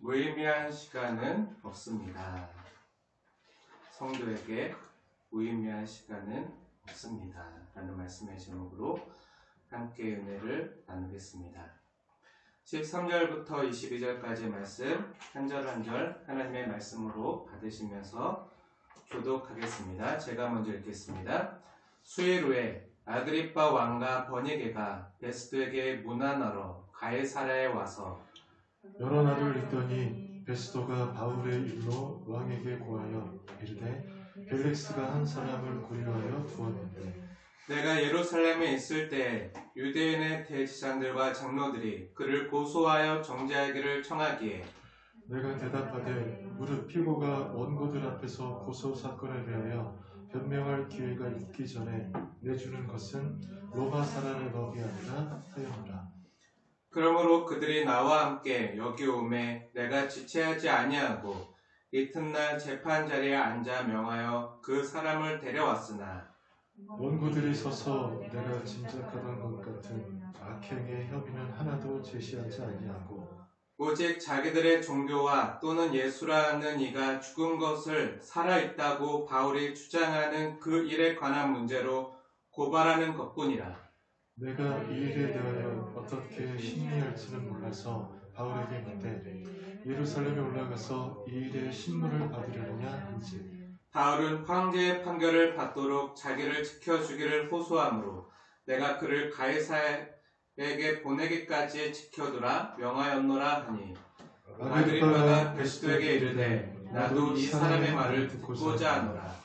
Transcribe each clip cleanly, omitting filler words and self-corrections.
무의미한 시간은 없습니다. 성도에게 무의미한 시간은 없습니다. 라는 말씀의 제목으로 함께 은혜를 나누겠습니다. 13절부터 22절까지의 말씀 한 절 한 절 하나님의 말씀으로 받으시면서 교독하겠습니다. 제가 먼저 읽겠습니다. 수일 후에 아그리빠 왕과 버니게가 베스도에게 문안하러 가이사랴에 와서 여러 날을 있더니 베스도가 바울의 일로 왕에게 고하여 이르되 벨릭스가 한 사람을 고려하여 두었는데 내가 예루살렘에 있을 때 유대인의 대지장들과 장로들이 그를 고소하여 정죄하기를 청하기에 내가 대답하되 무릇 피고가 원고들 앞에서 고소 사건에 대하여 변명할 기회가 있기 전에 내주는 것은 로마 사람의 법이 아니라 하였노라. 그러므로 그들이 나와 함께 여기 오매 내가 지체하지 아니하고 이튿날 재판 자리에 앉아 명하여 그 사람을 데려왔으나 원고들이 서서 내가 짐작하던 것 같은 악행의 혐의는 하나도 제시하지 아니하고 오직 자기들의 종교와 또는 예수라는 이가 죽은 것을 살아있다고 바울이 주장하는 그 일에 관한 문제로 고발하는 것뿐이라. 내가 이 일에 대하여 어떻게 심리할지는 몰라서 바울에게 묻되 예루살렘에 올라가서 이 일의 신문을 받으려느냐 한지 바울은 황제의 판결을 받도록 자기를 지켜주기를 호소하므로 내가 그를 가이사랴에게 보내기까지 지켜두라 명하였노라 하니 아그리빠가 베스도에게 이르되 나도 이 사람의 말을 듣고자 하노라.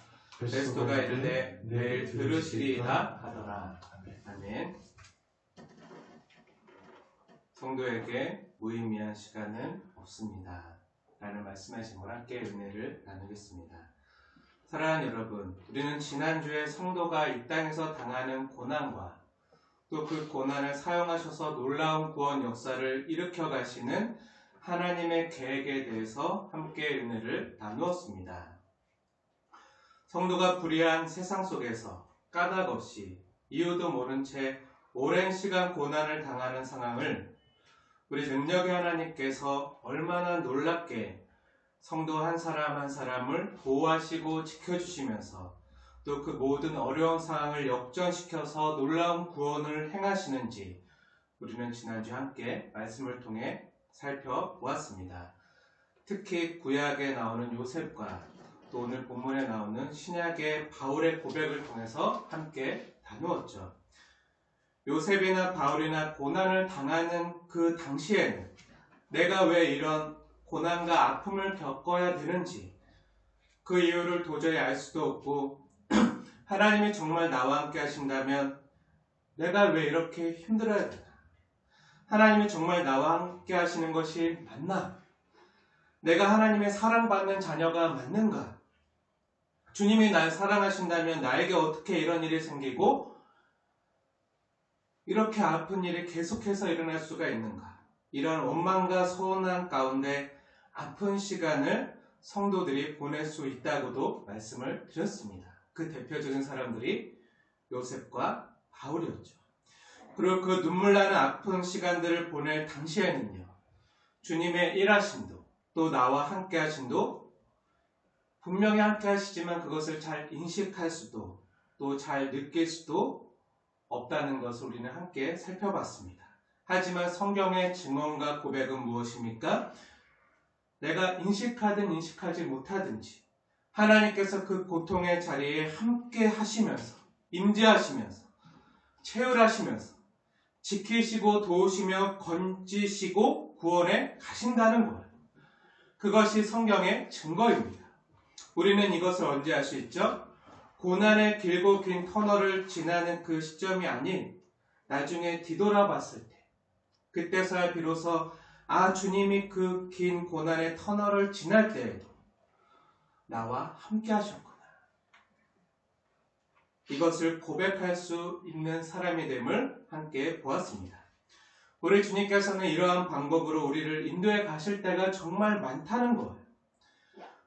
베스도가 이르되 내일 들으시리이다 하더라. 아멘. 성도에게 무의미한 시간은 없습니다. 라는 말씀의 제목으로 함께 은혜를 나누겠습니다. 사랑하는 여러분, 우리는 지난주에 성도가 이 땅에서 당하는 고난과 또 그 고난을 사용하셔서 놀라운 구원 역사를 일으켜 가시는 하나님의 계획에 대해서 함께 은혜를 나누었습니다. 성도가 불의한 세상 속에서 까닭 없이 이유도 모른 채 오랜 시간 고난을 당하는 상황을 우리 능력의 하나님께서 얼마나 놀랍게 성도 한 사람 한 사람을 보호하시고 지켜주시면서 또 그 모든 어려운 상황을 역전시켜서 놀라운 구원을 행하시는지 우리는 지난주 함께 말씀을 통해 살펴보았습니다. 특히 구약에 나오는 요셉과 또 오늘 본문에 나오는 신약의 바울의 고백을 통해서 함께 다루었죠. 요셉이나 바울이나 고난을 당하는 그 당시에는 내가 왜 이런 고난과 아픔을 겪어야 되는지 그 이유를 도저히 알 수도 없고 하나님이 정말 나와 함께 하신다면 내가 왜 이렇게 힘들어야 되나? 하나님이 정말 나와 함께 하시는 것이 맞나? 내가 하나님의 사랑받는 자녀가 맞는가? 주님이 날 사랑하신다면 나에게 어떻게 이런 일이 생기고 이렇게 아픈 일이 계속해서 일어날 수가 있는가? 이런 원망과 서운함 가운데 아픈 시간을 성도들이 보낼 수 있다고도 말씀을 드렸습니다. 그 대표적인 사람들이 요셉과 바울이었죠. 그리고 그 눈물 나는 아픈 시간들을 보낼 당시에는요, 주님의 일하심도 또 나와 함께 하심도 분명히 함께 하시지만 그것을 잘 인식할 수도 또 잘 느낄 수도 없다는 것을 우리는 함께 살펴봤습니다. 하지만 성경의 증언과 고백은 무엇입니까? 내가 인식하든 인식하지 못하든지 하나님께서 그 고통의 자리에 함께 하시면서 임재하시면서 체휼하시면서 지키시고 도우시며 건지시고 구원해 가신다는 거예요. 그것이 성경의 증거입니다. 우리는 이것을 언제 알 수 있죠? 고난의 길고 긴 터널을 지나는 그 시점이 아닌 나중에 뒤돌아봤을 때 그때서야 비로소 주님이 그 긴 고난의 터널을 지날 때에도 나와 함께 하셨구나. 이것을 고백할 수 있는 사람이 됨을 함께 보았습니다. 우리 주님께서는 이러한 방법으로 우리를 인도해 가실 때가 정말 많다는 거예요.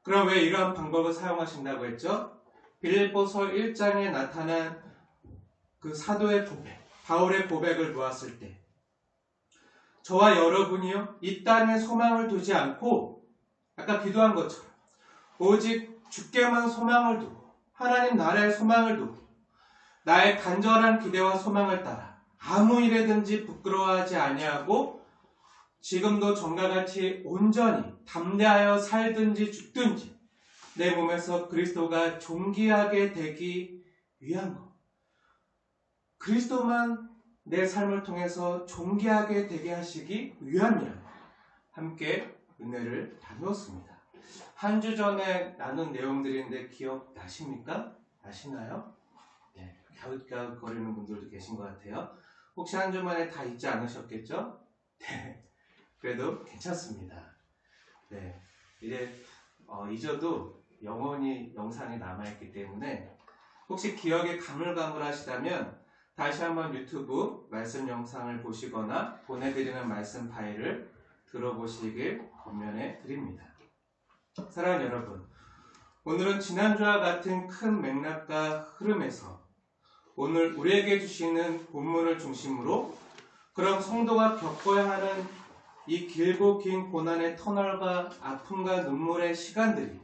그럼 왜 이러한 방법을 사용하신다고 했죠? 빌립보서 1장에 나타난 그 사도의 고백, 바울의 고백을 보았을 때 저와 여러분이요, 이 땅에 소망을 두지 않고 아까 기도한 것처럼 오직 주께만 소망을 두고 하나님 나라의 소망을 두고 나의 간절한 기대와 소망을 따라 아무 일에든지 부끄러워하지 아니하고 지금도 전과 같이 온전히 담대하여 살든지 죽든지 내 몸에서 그리스도가 존귀하게 되기 위한 것. 그리스도만 내 삶을 통해서 존귀하게 되게 하시기 위함이라 함께 은혜를 나누었습니다. 한 주 전에 나눈 내용들인데 기억나십니까? 나시나요? 네, 갸웃갸웃거리는 분들도 계신 것 같아요. 혹시 한 주 만에 다 잊지 않으셨겠죠? 네, 그래도 괜찮습니다. 네, 이제 잊어도 영원히 영상이 남아있기 때문에 혹시 기억에 가물가물하시다면 다시 한번 유튜브 말씀 영상을 보시거나 보내드리는 말씀 파일을 들어보시길 권면해 드립니다. 사랑하는 여러분, 오늘은 지난주와 같은 큰 맥락과 흐름에서 오늘 우리에게 주시는 본문을 중심으로 그런 성도가 겪어야 하는 이 길고 긴 고난의 터널과 아픔과 눈물의 시간들이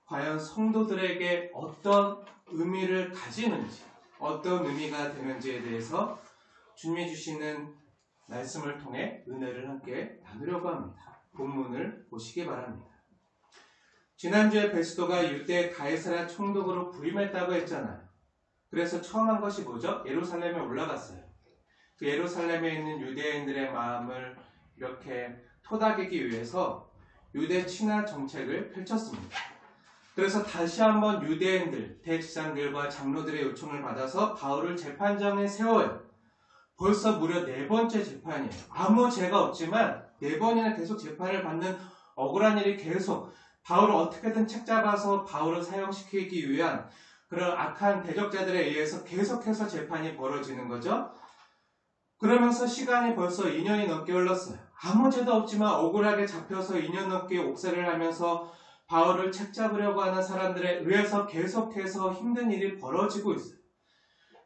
과연 성도들에게 어떤 의미를 가지는지, 어떤 의미가 되는지에 대해서 주님이 주시는 말씀을 통해 은혜를 함께 나누려고 합니다. 본문을 보시기 바랍니다. 지난주에 베스도가 유대 가이사랴 총독으로 부임했다고 했잖아요. 그래서 처음 한 것이 뭐죠? 예루살렘에 올라갔어요. 그 예루살렘에 있는 유대인들의 마음을 이렇게 토닥이기 위해서 유대 친화 정책을 펼쳤습니다. 그래서 다시 한번 유대인들, 대지상들과 장로들의 요청을 받아서 바울을 재판장에 세워요. 벌써 무려 4번째 재판이에요. 아무 죄가 없지만 4번이나 계속 재판을 받는 억울한 일이 계속 바울을 어떻게든 책잡아서 바울을 사형시키기 위한 그런 악한 대적자들에 의해서 계속해서 재판이 벌어지는 거죠. 그러면서 시간이 벌써 2년이 넘게 흘렀어요. 아무 죄도 없지만 억울하게 잡혀서 2년 넘게 옥살이를 하면서 바울을 책잡으려고 하는 사람들에 의해서 계속해서 힘든 일이 벌어지고 있어요.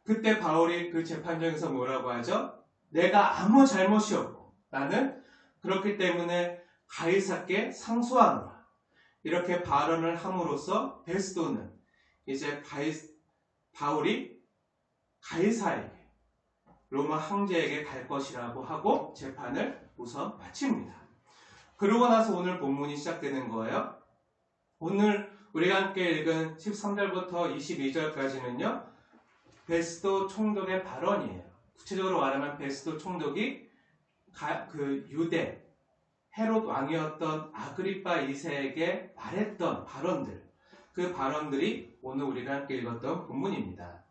그때 바울이 그 재판정에서 뭐라고 하죠? 내가 아무 잘못이 없고 나는 그렇기 때문에 가이사께 상소하노라. 이렇게 발언을 함으로써 베스도는 이제 바울이 가이사에게 로마 황제에게 갈 것이라고 하고 재판을 우선 마칩니다. 그러고 나서 오늘 본문이 시작되는 거예요. 오늘 우리가 함께 읽은 13절부터 22절까지는요. 베스도 총독의 발언이에요. 구체적으로 말하면 베스도 총독이 그 유대 헤롯 왕이었던 아그리빠 2세에게 말했던 발언들, 그 발언들이 오늘 우리가 함께 읽었던 본문입니다.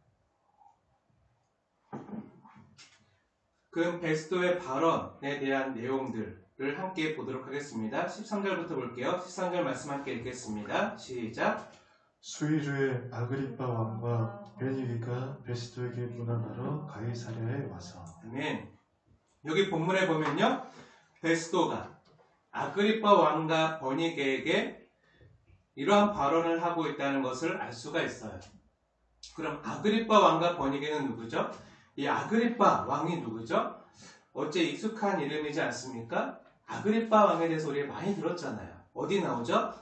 그 베스도의 발언에 대한 내용들을 함께 보도록 하겠습니다. 13절부터 볼게요. 13절 말씀 함께 읽겠습니다. 시작. 수일후에 아그리빠 왕과 베니게가 베스도에게 문안하러 가이사랴에 와서. 아멘. 여기 본문에 보면요, 베스도가 아그리빠 왕과 버니게에게 이러한 발언을 하고 있다는 것을 알 수가 있어요. 그럼 아그리빠 왕과 버니게는 누구죠? 이 아그리빠 왕이 누구죠? 어째 익숙한 이름이지 않습니까? 아그리빠 왕에 대해서 우리가 많이 들었잖아요. 어디 나오죠?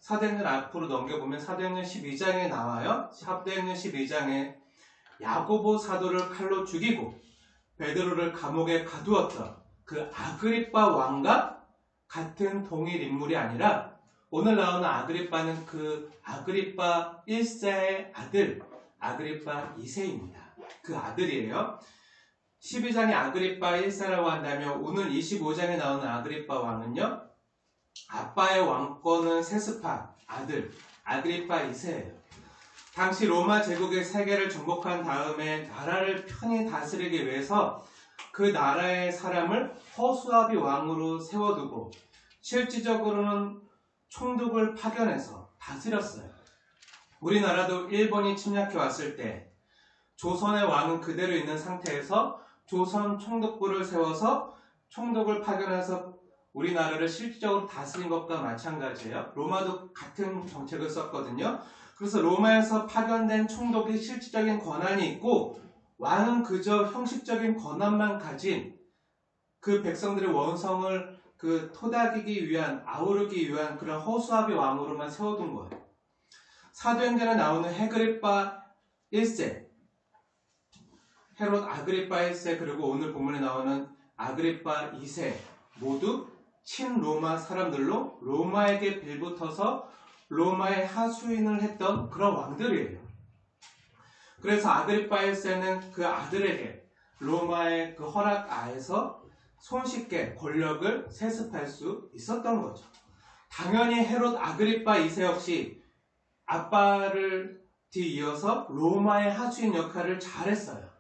사도행전 앞으로 넘겨보면 사도행전 12장에 나와요. 사도행전 12장에 야고보 사도를 칼로 죽이고 베드로를 감옥에 가두었던 그 아그리빠 왕과 같은 동일 인물이 아니라 오늘 나오는 아그리빠는 그 아그리빠 1세의 아들 아그리빠 2세입니다. 그 아들이에요. 12장이 아그리빠 1세라고 한다면 오늘 25장에 나오는 아그리빠 왕은요, 아빠의 왕권은 세습한 아들 아그리빠 2세예요. 당시 로마 제국의 세계를 정복한 다음에 나라를 편히 다스리기 위해서 그 나라의 사람을 허수아비 왕으로 세워두고 실질적으로는 총독을 파견해서 다스렸어요. 우리나라도 일본이 침략해 왔을 때 조선의 왕은 그대로 있는 상태에서 조선 총독부를 세워서 총독을 파견해서 우리나라를 실질적으로 다스린 것과 마찬가지예요. 로마도 같은 정책을 썼거든요. 그래서 로마에서 파견된 총독이 실질적인 권한이 있고 왕은 그저 형식적인 권한만 가진 그 백성들의 원성을 토닥이기 위한, 아우르기 위한 그런 허수아비 왕으로만 세워둔 거예요. 사도행전에 나오는 헤그리빠 1세, 헤롯 아그리빠 1세, 그리고 오늘 본문에 나오는 아그리빠 2세 모두 친로마 사람들로 로마에게 빌붙어서 로마의 하수인을 했던 그런 왕들이에요. 그래서 아그리빠 1세는 그 아들에게 로마의 그 허락 아에서 손쉽게 권력을 세습할 수 있었던 거죠. 당연히 헤롯 아그리빠 2세 역시 아빠를 뒤이어서 로마의 하수인 역할을 잘했어요.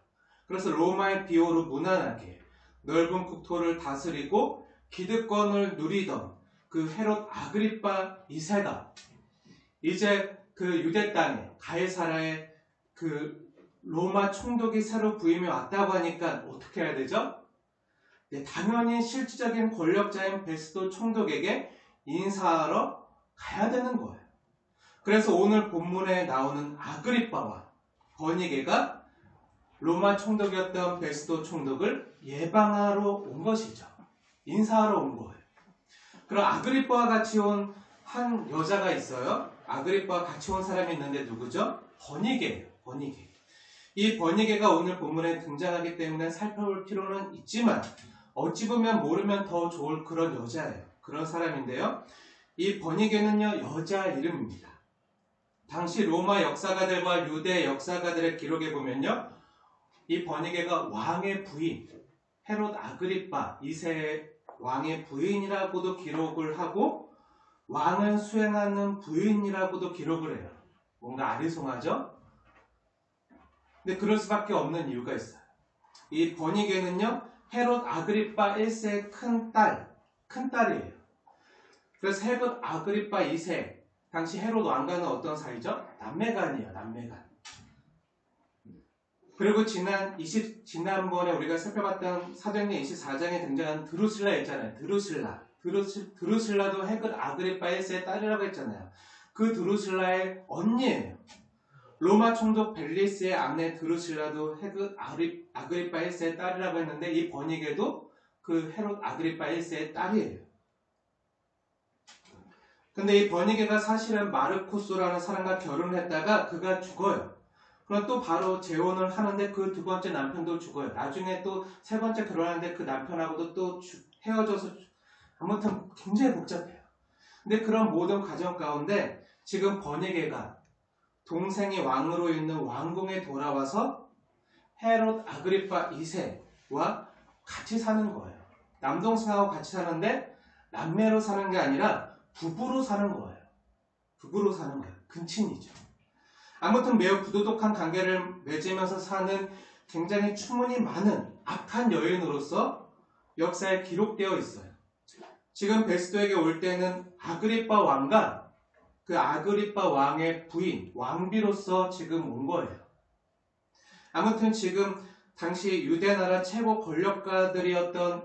그래서 로마의 비호로 무난하게 넓은 국토를 다스리고 기득권을 누리던 그 헤롯 아그리빠 2세가 이제 그 유대 땅에 가이사라의 그 로마 총독이 새로 부임해 왔다고 하니까 어떻게 해야 되죠? 네, 당연히 실질적인 권력자인 베스도 총독에게 인사하러 가야 되는 거예요. 그래서 오늘 본문에 나오는 아그리빠와 버니게가 로마 총독이었던 베스도 총독을 예방하러 온 것이죠. 인사하러 온 거예요. 그럼 아그리빠와 같이 온 한 여자가 있어요. 아그리빠와 같이 온 사람이 있는데 누구죠? 버니게예요. 버니게. 이 버니게가 오늘 본문에 등장하기 때문에 살펴볼 필요는 있지만 어찌 보면 모르면 더 좋을 그런 여자예요. 그런 사람인데요. 이 버니게는요, 여자 이름입니다. 당시 로마 역사가들과 유대 역사가들의 기록에 보면요, 이 버니게가 왕의 부인, 헤롯 아그리빠 2세 왕의 부인이라고도 기록을 하고 왕을 수행하는 부인이라고도 기록을 해요. 뭔가 아리송하죠? 근데 그럴 수밖에 없는 이유가 있어요. 이 버니게는요, 헤롯 아그리빠 1세의 큰딸이에요. 그래서 헤롯 아그리빠 2세, 당시 헤롯 왕과는 어떤 사이죠? 남매간이에요, 남매간. 그리고 지난번에 우리가 살펴봤던 사도행전 24장에 등장한 드루실라 있잖아요. 드루실라도 헤롯 아그리빠 1세의 딸이라고 했잖아요. 그 드루실라의 언니예요. 로마 총독 벨리스의 아내 드루실라도 헤롯 아그리빠 1세의 딸이라고 했는데 이 버니게도 그 헤롯 아그리빠 1세의 딸이에요. 근데 이 버니게가 사실은 마르코스라는 사람과 결혼을 했다가 그가 죽어요. 그럼 또 바로 재혼을 하는데 그 두 번째 남편도 죽어요. 나중에 또 세 번째 결혼하는데 그 남편하고도 또 헤어져서 아무튼 굉장히 복잡해요. 근데 그런 모든 과정 가운데 지금 버니게가 동생이 왕으로 있는 왕궁에 돌아와서 헤롯 아그리빠 2세와 같이 사는 거예요. 남동생하고 같이 사는데 남매로 사는 게 아니라 부부로 사는 거예요. 부부로 사는 거예요. 근친이죠. 아무튼 매우 부도덕한 관계를 맺으면서 사는 굉장히 추문이 많은 악한 여인으로서 역사에 기록되어 있어요. 지금 베스도에게 올 때는 아그리빠 왕과 그 아그리빠 왕의 부인, 왕비로서 지금 온 거예요. 아무튼 지금 당시 유대나라 최고 권력가들이었던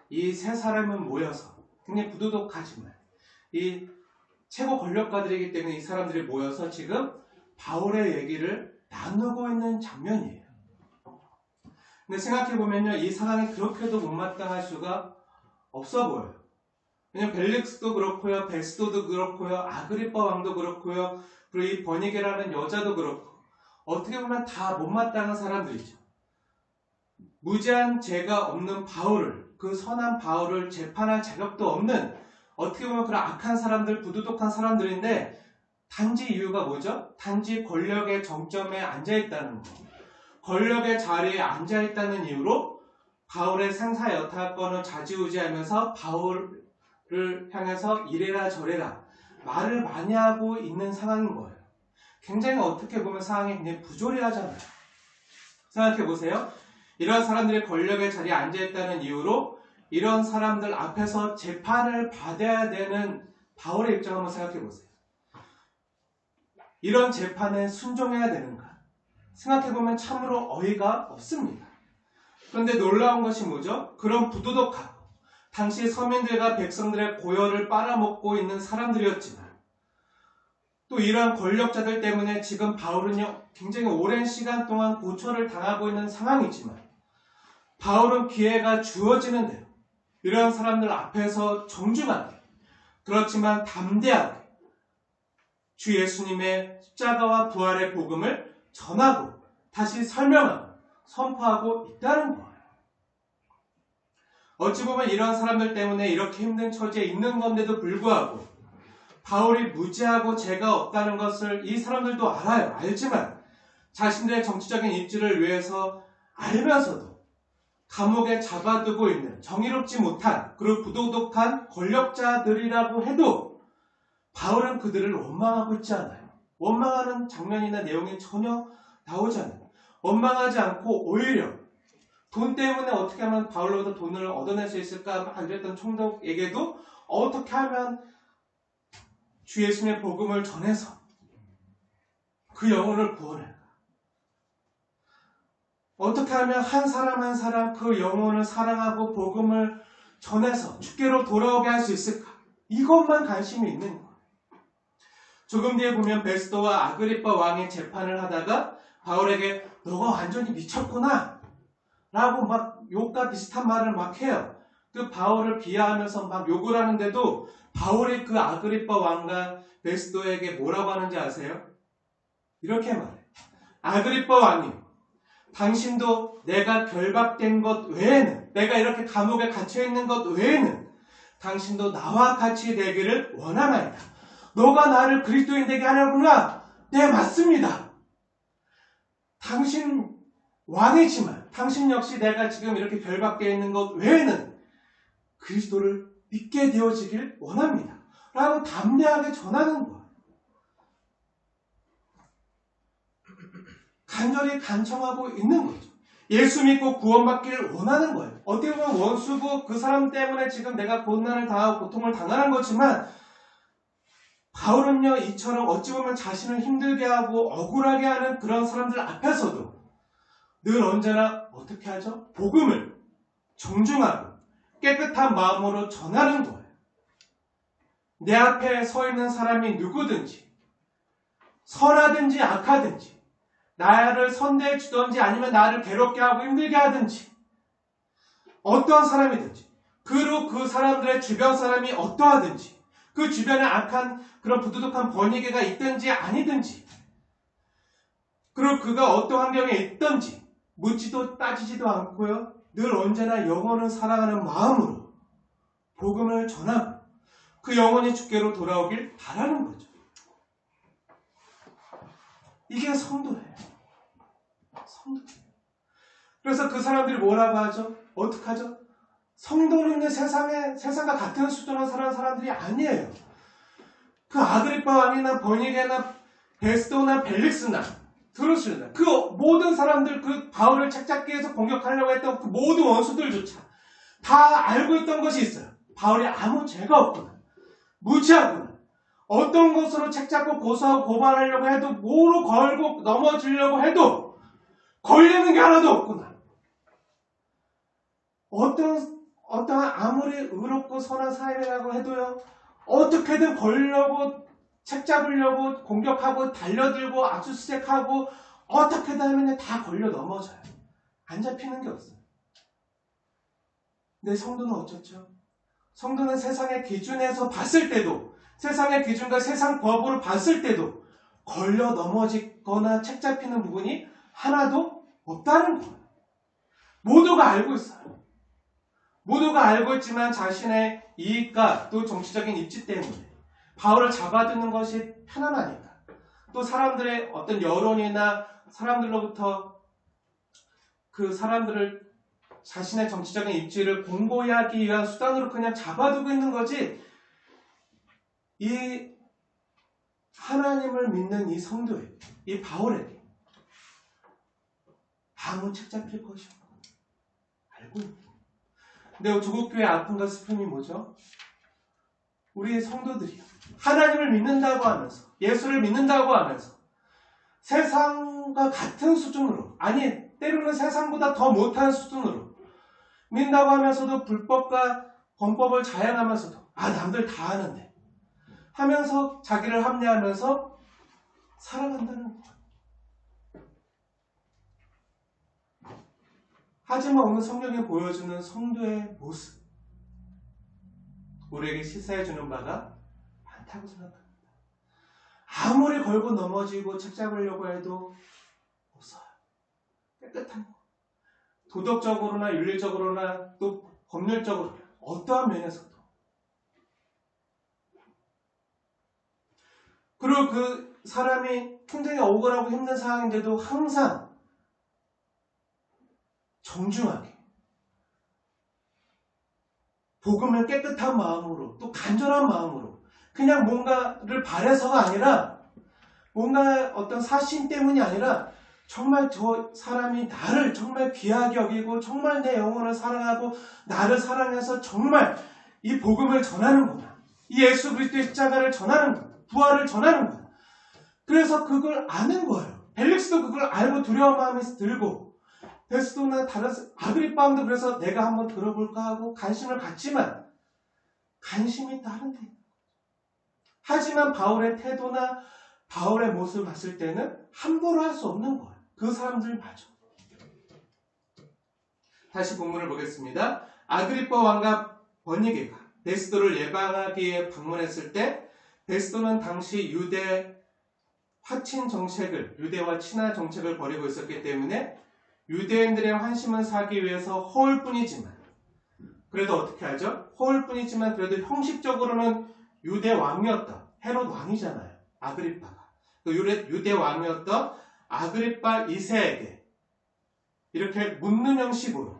이 세 사람은 모여서 굉장히 부도덕하지만 이 최고 권력가들이기 때문에 이 사람들이 모여서 지금 바울의 얘기를 나누고 있는 장면이에요. 근데 생각해보면요, 이 상황이 그렇게도 못마땅할 수가 없어 보여요. 왜냐면 벨릭스도 그렇고요, 베스도도 그렇고요, 아그리빠 왕도 그렇고요, 그리고 이 버니게라는 여자도 그렇고 어떻게 보면 다 못마땅한 사람들이죠. 무지한 죄가 없는 바울을, 그 선한 바울을 재판할 자격도 없는 어떻게 보면 그런 악한 사람들, 부도덕한 사람들인데 단지 이유가 뭐죠? 단지 권력의 정점에 앉아있다는 거. 권력의 자리에 앉아있다는 이유로 바울의 생사 여타권을 좌지우지하면서 바울을 향해서 이래라 저래라 말을 많이 하고 있는 상황인 거예요. 굉장히 어떻게 보면 상황이 굉장히 부조리하잖아요. 생각해보세요. 이런 사람들이 권력의 자리에 앉아있다는 이유로 이런 사람들 앞에서 재판을 받아야 되는 바울의 입장 한번 생각해보세요. 이런 재판에 순종해야 되는가? 생각해보면 참으로 어이가 없습니다. 그런데 놀라운 것이 뭐죠? 그런 부도덕하고 당시 서민들과 백성들의 고열을 빨아먹고 있는 사람들이었지만 또 이러한 권력자들 때문에 지금 바울은요 굉장히 오랜 시간 동안 고초를 당하고 있는 상황이지만 바울은 기회가 주어지는 대로 이런 사람들 앞에서 정중하게, 그렇지만 담대하게 주 예수님의 십자가와 부활의 복음을 전하고 다시 설명하고 선포하고 있다는 거예요. 어찌 보면 이런 사람들 때문에 이렇게 힘든 처지에 있는 건데도 불구하고 바울이 무지하고 죄가 없다는 것을 이 사람들도 알아요. 알지만 자신들의 정치적인 입지를 위해서 알면서도 감옥에 잡아두고 있는 정의롭지 못한 그리고 부도덕한 권력자들이라고 해도 바울은 그들을 원망하고 있지 않아요. 원망하는 장면이나 내용이 전혀 나오지 않아요. 원망하지 않고 오히려 돈 때문에 어떻게 하면 바울로부터 돈을 얻어낼 수 있을까 막 이랬던 총독에게도 어떻게 하면 주 예수님의 복음을 전해서 그 영혼을 구원할까? 어떻게 하면 한 사람 한 사람 그 영혼을 사랑하고 복음을 전해서 주께로 돌아오게 할 수 있을까? 이것만 관심이 있는 거예요. 조금 뒤에 보면 베스도와 아그리빠 왕의 재판을 하다가 바울에게 너가 완전히 미쳤구나 라고 막 욕과 비슷한 말을 막 해요. 그 바울을 비하하면서 막 욕을 하는데도 바울이 그 아그리빠 왕과 베스도에게 뭐라고 하는지 아세요? 이렇게 말해요. 아그리빠 왕님, 당신도 내가 결박된 것 외에는, 내가 이렇게 감옥에 갇혀있는 것 외에는 당신도 나와 같이 되기를 원하나이다. 너가 나를 그리스도인 되게 하려구나? 네, 맞습니다. 당신 왕이지만 당신 역시 내가 지금 이렇게 결박되어 있는 것 외에는 그리스도를 믿게 되어지길 원합니다. 라고 담대하게 전하는 거예요. 간절히 간청하고 있는 거죠. 예수 믿고 구원받기를 원하는 거예요. 어떻게 보면 원수고 그 사람 때문에 지금 내가 고난을 당하고 고통을 당하는 거지만 바울은요, 이처럼 어찌 보면 자신을 힘들게 하고 억울하게 하는 그런 사람들 앞에서도 늘 언제나 어떻게 하죠? 복음을 정중하고 깨끗한 마음으로 전하는 거예요. 내 앞에 서 있는 사람이 누구든지 선하든지 악하든지 나를 선대해 주든지 아니면 나를 괴롭게 하고 힘들게 하든지 어떠한 사람이든지 그리고 그 사람들의 주변 사람이 어떠하든지 그 주변에 악한 그런 부도덕한 번이개가 있든지 아니든지 그리고 그가 어떤 환경에 있든지 묻지도 따지지도 않고요. 늘 언제나 영혼을 사랑하는 마음으로 복음을 전하고 그 영혼이 주께로 돌아오길 바라는 거죠. 이게 성도예요. 성도예요. 그래서 그 사람들이 뭐라고 하죠? 어떻게 하죠? 성도는 세상과 같은 수준으로 사는 사람들이 아니에요. 그 아그리빠 왕이나 버니게나 베스도나 벨릭스나 드루스나 그 모든 사람들 그 바울을 책잡기 위해서 공격하려고 했던 그 모든 원수들조차 다 알고 있던 것이 있어요. 바울이 아무 죄가 없구나. 무지하구나. 어떤 것으로 책잡고 고소하고 고발하려고 해도 뭐로 걸고 넘어지려고 해도 걸리는 게 하나도 없구나. 어떠한 아무리 의롭고 선한 사람이라고 해도요. 어떻게든 걸려고 책 잡으려고 공격하고 달려들고 압수수색하고 어떻게든 하면 다 걸려 넘어져요. 안 잡히는 게 없어요. 근데 성도는 어쩌죠? 성도는 세상의 기준에서 봤을 때도 세상의 기준과 세상 법으로 봤을 때도 걸려 넘어지거나 책 잡히는 부분이 하나도 없다는 거예요. 모두가 알고 있어요. 모두가 알고 있지만 자신의 이익과 또 정치적인 입지 때문에 바울을 잡아두는 것이 편안하니까 또 사람들의 어떤 여론이나 사람들로부터 그 사람들을 자신의 정치적인 입지를 공고히 하기 위한 수단으로 그냥 잡아두고 있는 거지 이 하나님을 믿는 이 성도에게 이 바울에게 아무 책 잡힐 것이 없고 알고 있는 거예요. 근데 조국 교회의 아픔과 슬픔이 뭐죠? 우리 성도들이요. 하나님을 믿는다고 하면서 예수를 믿는다고 하면서 세상과 같은 수준으로 아니 때로는 세상보다 더 못한 수준으로 믿는다고 하면서도 불법과 범법을 자행하면서도 남들 다 하는데 하면서 자기를 합리하면서 살아간다는 거예요. 하지만 오늘 성경이 보여주는 성도의 모습 우리에게 시사해주는 바가 많다고 생각합니다. 아무리 걸고 넘어지고 책 잡으려고 해도 없어요. 깨끗한 거. 도덕적으로나 윤리적으로나 또 법률적으로 어떠한 면에서도. 그리고 그 사람이 굉장히 억울하고 힘든 상황인데도 항상 정중하게 복음을 깨끗한 마음으로 또 간절한 마음으로 그냥 뭔가를 바래서가 아니라 뭔가 어떤 사심 때문이 아니라 정말 저 사람이 나를 정말 귀하게 여기고 정말 내 영혼을 사랑하고 나를 사랑해서 정말 이 복음을 전하는구나. 이 예수 그리스도의 십자가를 전하는구나. 부활을 전하는구나. 그래서 그걸 아는 거예요. 벨릭스도 그걸 알고 두려운 마음이 들고 베스도나 다른 아그리파 왕도 그래서 내가 한번 들어볼까 하고 관심을 갖지만 관심이 다른 데. 하지만 바울의 태도나 바울의 모습을 봤을 때는 함부로 할 수 없는 거예요. 그 사람들 맞아. 다시 본문을 보겠습니다. 아그리파 왕과 버니게가 베스도를 예방하기 위해 방문했을 때 베스도는 당시 유대 화친 정책을, 유대와 친화 정책을 벌이고 있었기 때문에 유대인들의 환심을 사기 위해서 허울 뿐이지만 그래도 어떻게 하죠? 허울 뿐이지만 그래도 형식적으로는 유대 왕이었다. 헤롯 왕이잖아요. 아그리파가. 그 유대 왕이었던 아그리파 2세에게 이렇게 묻는 형식으로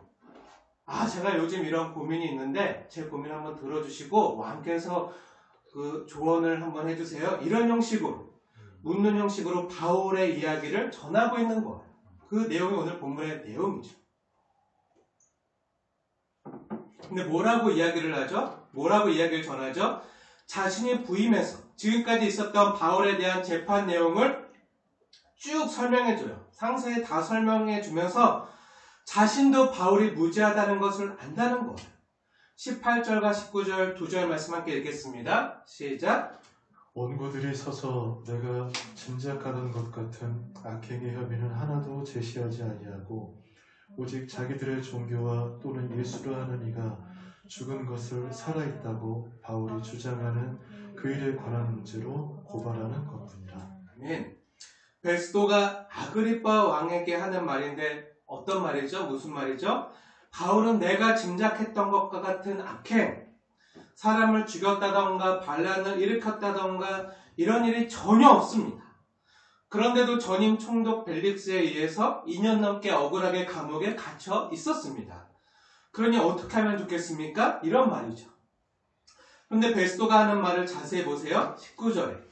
제가 요즘 이런 고민이 있는데 제 고민 한번 들어주시고 왕께서 그 조언을 한번 해주세요. 이런 형식으로 묻는 형식으로 바울의 이야기를 전하고 있는 거예요. 그 내용이 오늘 본문의 내용이죠. 근데 뭐라고 이야기를 하죠? 뭐라고 이야기를 전하죠? 자신이 부임해서 지금까지 있었던 바울에 대한 재판 내용을 쭉 설명해줘요. 상세히 다 설명해주면서 자신도 바울이 무죄하다는 것을 안다는 거예요. 18절과 19절 두 절 말씀 함께 읽겠습니다. 시작. 원고들이 서서 내가 짐작하던 것 같은 악행의 혐의는 하나도 제시하지 아니하고 오직 자기들의 종교와 또는 예수로 하는 이가 죽은 것을 살아있다고 바울이 주장하는 그 일에 관한 문제로 고발하는 것뿐이라. 아멘. 베스도가 아그리파 왕에게 하는 말인데 어떤 말이죠? 무슨 말이죠? 바울은 내가 짐작했던 것과 같은 악행, 사람을 죽였다던가 반란을 일으켰다던가 이런 일이 전혀 없습니다. 그런데도 전임 총독 벨릭스에 의해서 2년 넘게 억울하게 감옥에 갇혀 있었습니다. 그러니 어떻게 하면 좋겠습니까? 이런 말이죠. 그런데 베스도가 하는 말을 자세히 보세요. 19절에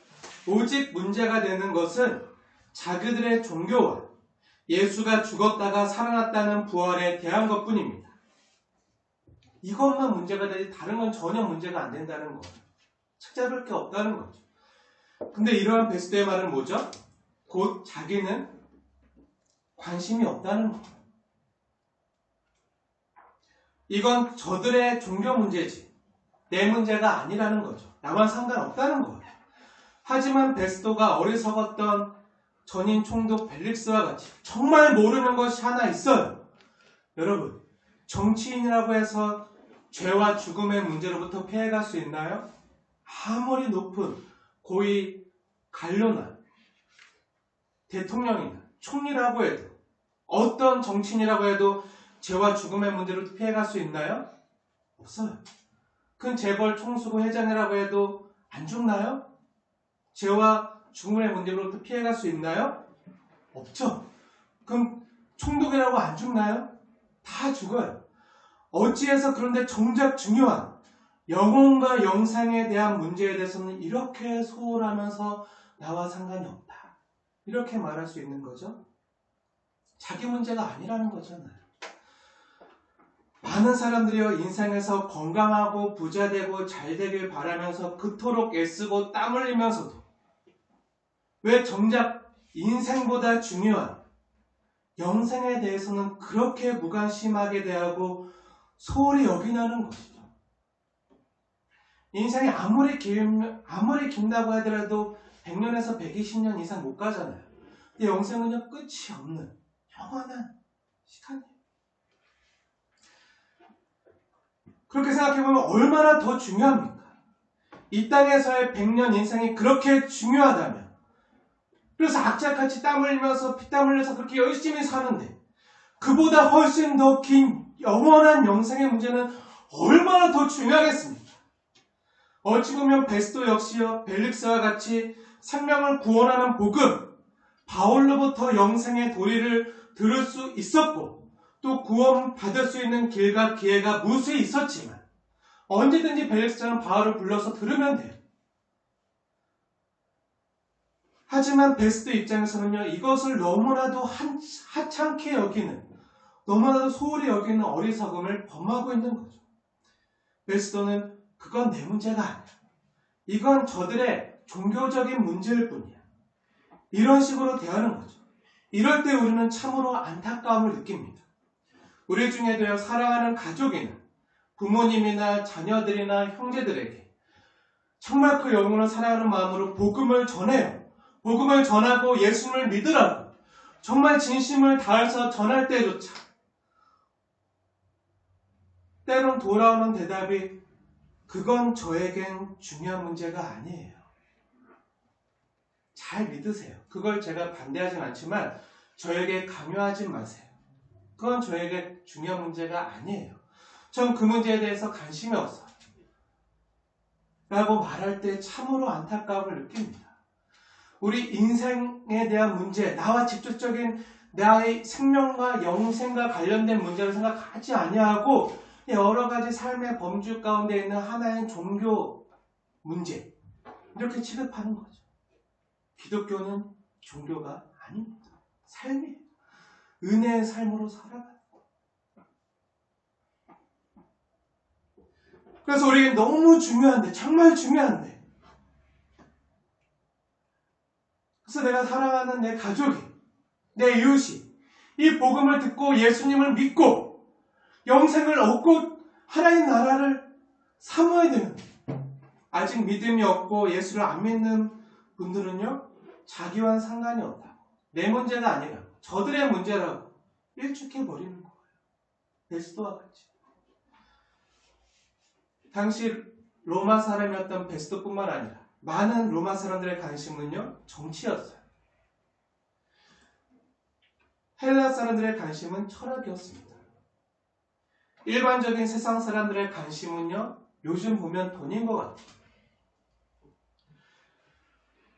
오직 문제가 되는 것은 자기들의 종교와 예수가 죽었다가 살아났다는 부활에 대한 것뿐입니다. 이것만 문제가 되지 다른 건 전혀 문제가 안 된다는 거예요. 책잡을 게 없다는 거죠. 근데 이러한 베스도의 말은 뭐죠? 곧 자기는 관심이 없다는 거예요. 이건 저들의 종교 문제지 내 문제가 아니라는 거죠. 나만 상관없다는 거예요. 하지만 베스도가 어리석었던 전임 총독 벨릭스와 같이 정말 모르는 것이 하나 있어요. 여러분, 정치인이라고 해서 죄와 죽음의 문제로부터 피해갈 수 있나요? 아무리 높은 고위 관료나 대통령이나 총리라고 해도 어떤 정치인이라고 해도 죄와 죽음의 문제로부터 피해갈 수 있나요? 없어요. 큰 재벌 총수고 회장이라고 해도 안 죽나요? 죄와 죽음의 문제로부터 피해갈 수 있나요? 없죠. 그럼 총독이라고 안 죽나요? 다 죽어요. 어찌해서 그런데 정작 중요한 영혼과 영생에 대한 문제에 대해서는 이렇게 소홀하면서 나와 상관이 없다. 이렇게 말할 수 있는 거죠. 자기 문제가 아니라는 거잖아요. 많은 사람들이요 인생에서 건강하고 부자되고 잘되길 바라면서 그토록 애쓰고 땀 흘리면서도 왜 정작 인생보다 중요한 영생에 대해서는 그렇게 무관심하게 대하고 소홀히 여기나는 것이죠. 인생이 아무리 긴다고 하더라도 100년에서 120년 이상 못 가잖아요. 근데 영생은요 끝이 없는 영원한 시간이에요. 그렇게 생각해보면 얼마나 더 중요합니까? 이 땅에서의 100년 인생이 그렇게 중요하다면, 그래서 악착같이 땀 흘리면서 피땀 흘려서 그렇게 열심히 사는데 그보다 훨씬 더 긴 영원한 영생의 문제는 얼마나 더 중요하겠습니까? 어찌 보면 베스도 역시요, 벨릭스와 같이 생명을 구원하는 복음, 바울로부터 영생의 도리를 들을 수 있었고 또 구원받을 수 있는 길과 기회가 무수히 있었지만 언제든지 벨릭스처럼 바울을 불러서 들으면 돼요. 하지만 베스트 입장에서는요, 이것을 너무나도 하찮게 여기는, 너무나도 소홀히 여기는 어리석음을 범하고 있는 거죠. 베스트는 그건 내 문제가 아니야. 이건 저들의 종교적인 문제일 뿐이야. 이런 식으로 대하는 거죠. 이럴 때 우리는 참으로 안타까움을 느낍니다. 우리 중에도요, 사랑하는 가족이나 부모님이나 자녀들이나 형제들에게 정말 그 영혼을 사랑하는 마음으로 복음을 전해요. 복음을 전하고 예수님을 믿으라고 정말 진심을 다해서 전할 때조차 때론 돌아오는 대답이 그건 저에겐 중요한 문제가 아니에요. 잘 믿으세요. 그걸 제가 반대하진 않지만 저에게 강요하지 마세요. 그건 저에게 중요한 문제가 아니에요. 전 그 문제에 대해서 관심이 없어요. 라고 말할 때 참으로 안타까움을 느낍니다. 우리 인생에 대한 문제, 나와 직접적인 나의 생명과 영생과 관련된 문제를 생각하지 아니하고 여러 가지 삶의 범주 가운데 있는 하나의 종교 문제, 이렇게 취급하는 거죠. 기독교는 종교가 아닙니다. 삶이에요. 은혜의 삶으로 살아가요. 그래서 우리에게 너무 중요한데, 정말 중요한데, 그래서 내가 사랑하는 내 가족이, 내 이웃이 이 복음을 듣고 예수님을 믿고 영생을 얻고 하나님 나라를 사모해야 되는데, 아직 믿음이 없고 예수를 안 믿는 분들은요, 자기와는 상관이 없다. 내 문제가 아니라 저들의 문제라고 일축해버리는 거예요. 베스도와 같이. 당시 로마 사람이었던 베스도뿐만 아니라 많은 로마 사람들의 관심은요, 정치였어요. 헬라 사람들의 관심은 철학이었습니다. 일반적인 세상 사람들의 관심은요, 요즘 보면 돈인 것 같아요.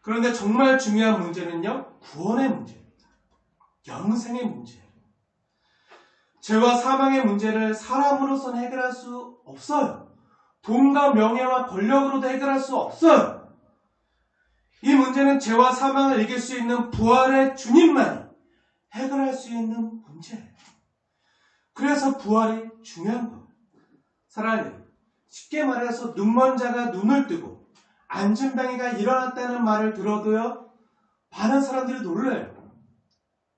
그런데 정말 중요한 문제는요, 구원의 문제입니다. 영생의 문제예요. 죄와 사망의 문제를 사람으로서는 해결할 수 없어요. 돈과 명예와 권력으로도 해결할 수 없어요. 이 문제는 죄와 사망을 이길 수 있는 부활의 주님만이 해결할 수 있는 문제예요. 그래서 부활이 중요한 거예요. 사랑하는 여러분, 쉽게 말해서 눈먼 자가 눈을 뜨고 안진뱅이가 일어났다는 말을 들어도요, 많은 사람들이 놀라요.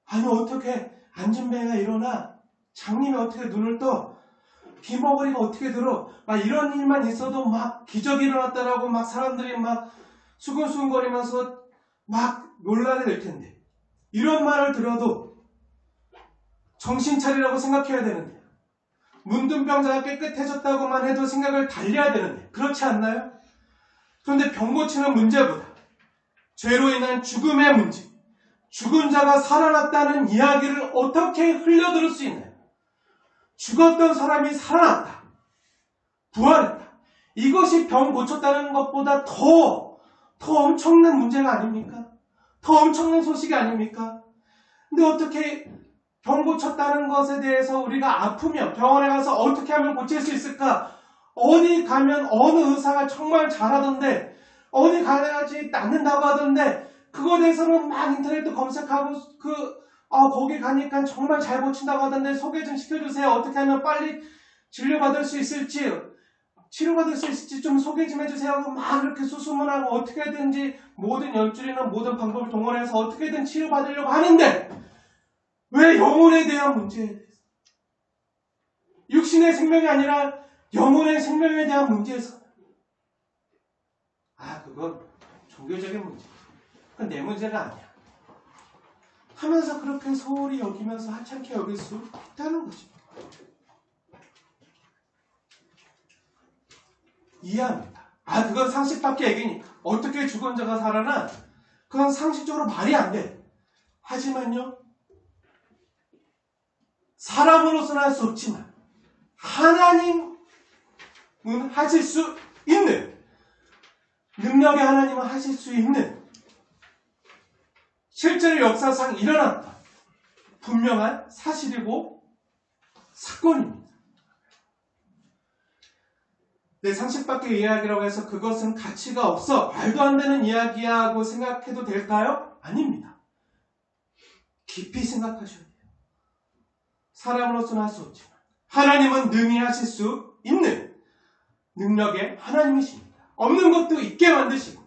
아니, 어떻게 안진뱅이가 일어나? 장님이 어떻게 눈을 떠? 귀머거리가 어떻게 들어? 막 이런 일만 있어도 막 기적이 일어났다라고 막 사람들이 막 수근수근거리면서 막 놀라게 될 텐데, 이런 말을 들어도 정신 차리라고 생각해야 되는데, 문둥병자가 깨끗해졌다고만 해도 생각을 달려야 되는데, 그렇지 않나요? 그런데 병 고치는 문제보다 죄로 인한 죽음의 문제, 죽은 자가 살아났다는 이야기를 어떻게 흘려들을 수 있나요? 죽었던 사람이 살아났다, 부활했다, 이것이 병 고쳤다는 것보다 더 엄청난 문제가 아닙니까? 더 엄청난 소식이 아닙니까? 근데 어떻게 병 고쳤다는 것에 대해서 우리가 아프면 병원에 가서 어떻게 하면 고칠 수 있을까? 어디 가면 어느 의사가 정말 잘하던데, 어디 가야지 낫는다고 하던데, 그거에 대해서는 막 인터넷도 검색하고 거기 가니까 정말 잘 고친다고 하던데 소개 좀 시켜주세요. 어떻게 하면 빨리 진료받을 수 있을지, 치료받을 수 있을지 좀 소개 좀 해주세요 하고 막 이렇게 수소문하고 어떻게든지 모든 열줄이나 모든 방법을 동원해서 어떻게든 치료받으려고 하는데, 왜 영혼에 대한 문제에 대해서, 육신의 생명이 아니라 영혼의 생명에 대한 문제에서, 그건 종교적인 문제, 그건 내 문제가 아니야 하면서 그렇게 소홀히 여기면서 하찮게 여길 수 있다는 거죠. 이해합니다. 아, 그건 상식 밖의 얘기니까. 어떻게 죽은 자가 살아나? 그건 상식적으로 말이 안 돼. 하지만요, 사람으로서는 할 수 없지만 하나님은 하실 수 있는, 능력의 하나님은 하실 수 있는, 실제로 역사상 일어났다 분명한 사실이고 사건입니다. 내 상식 밖의 이야기라고 해서 그것은 가치가 없어, 말도 안 되는 이야기야 하고 생각해도 될까요? 아닙니다. 깊이 생각하셔야 돼요. 사람으로서는 할 수 없지만 하나님은 능히 하실 수 있는 능력의 하나님이십니다. 없는 것도 있게 만드시고,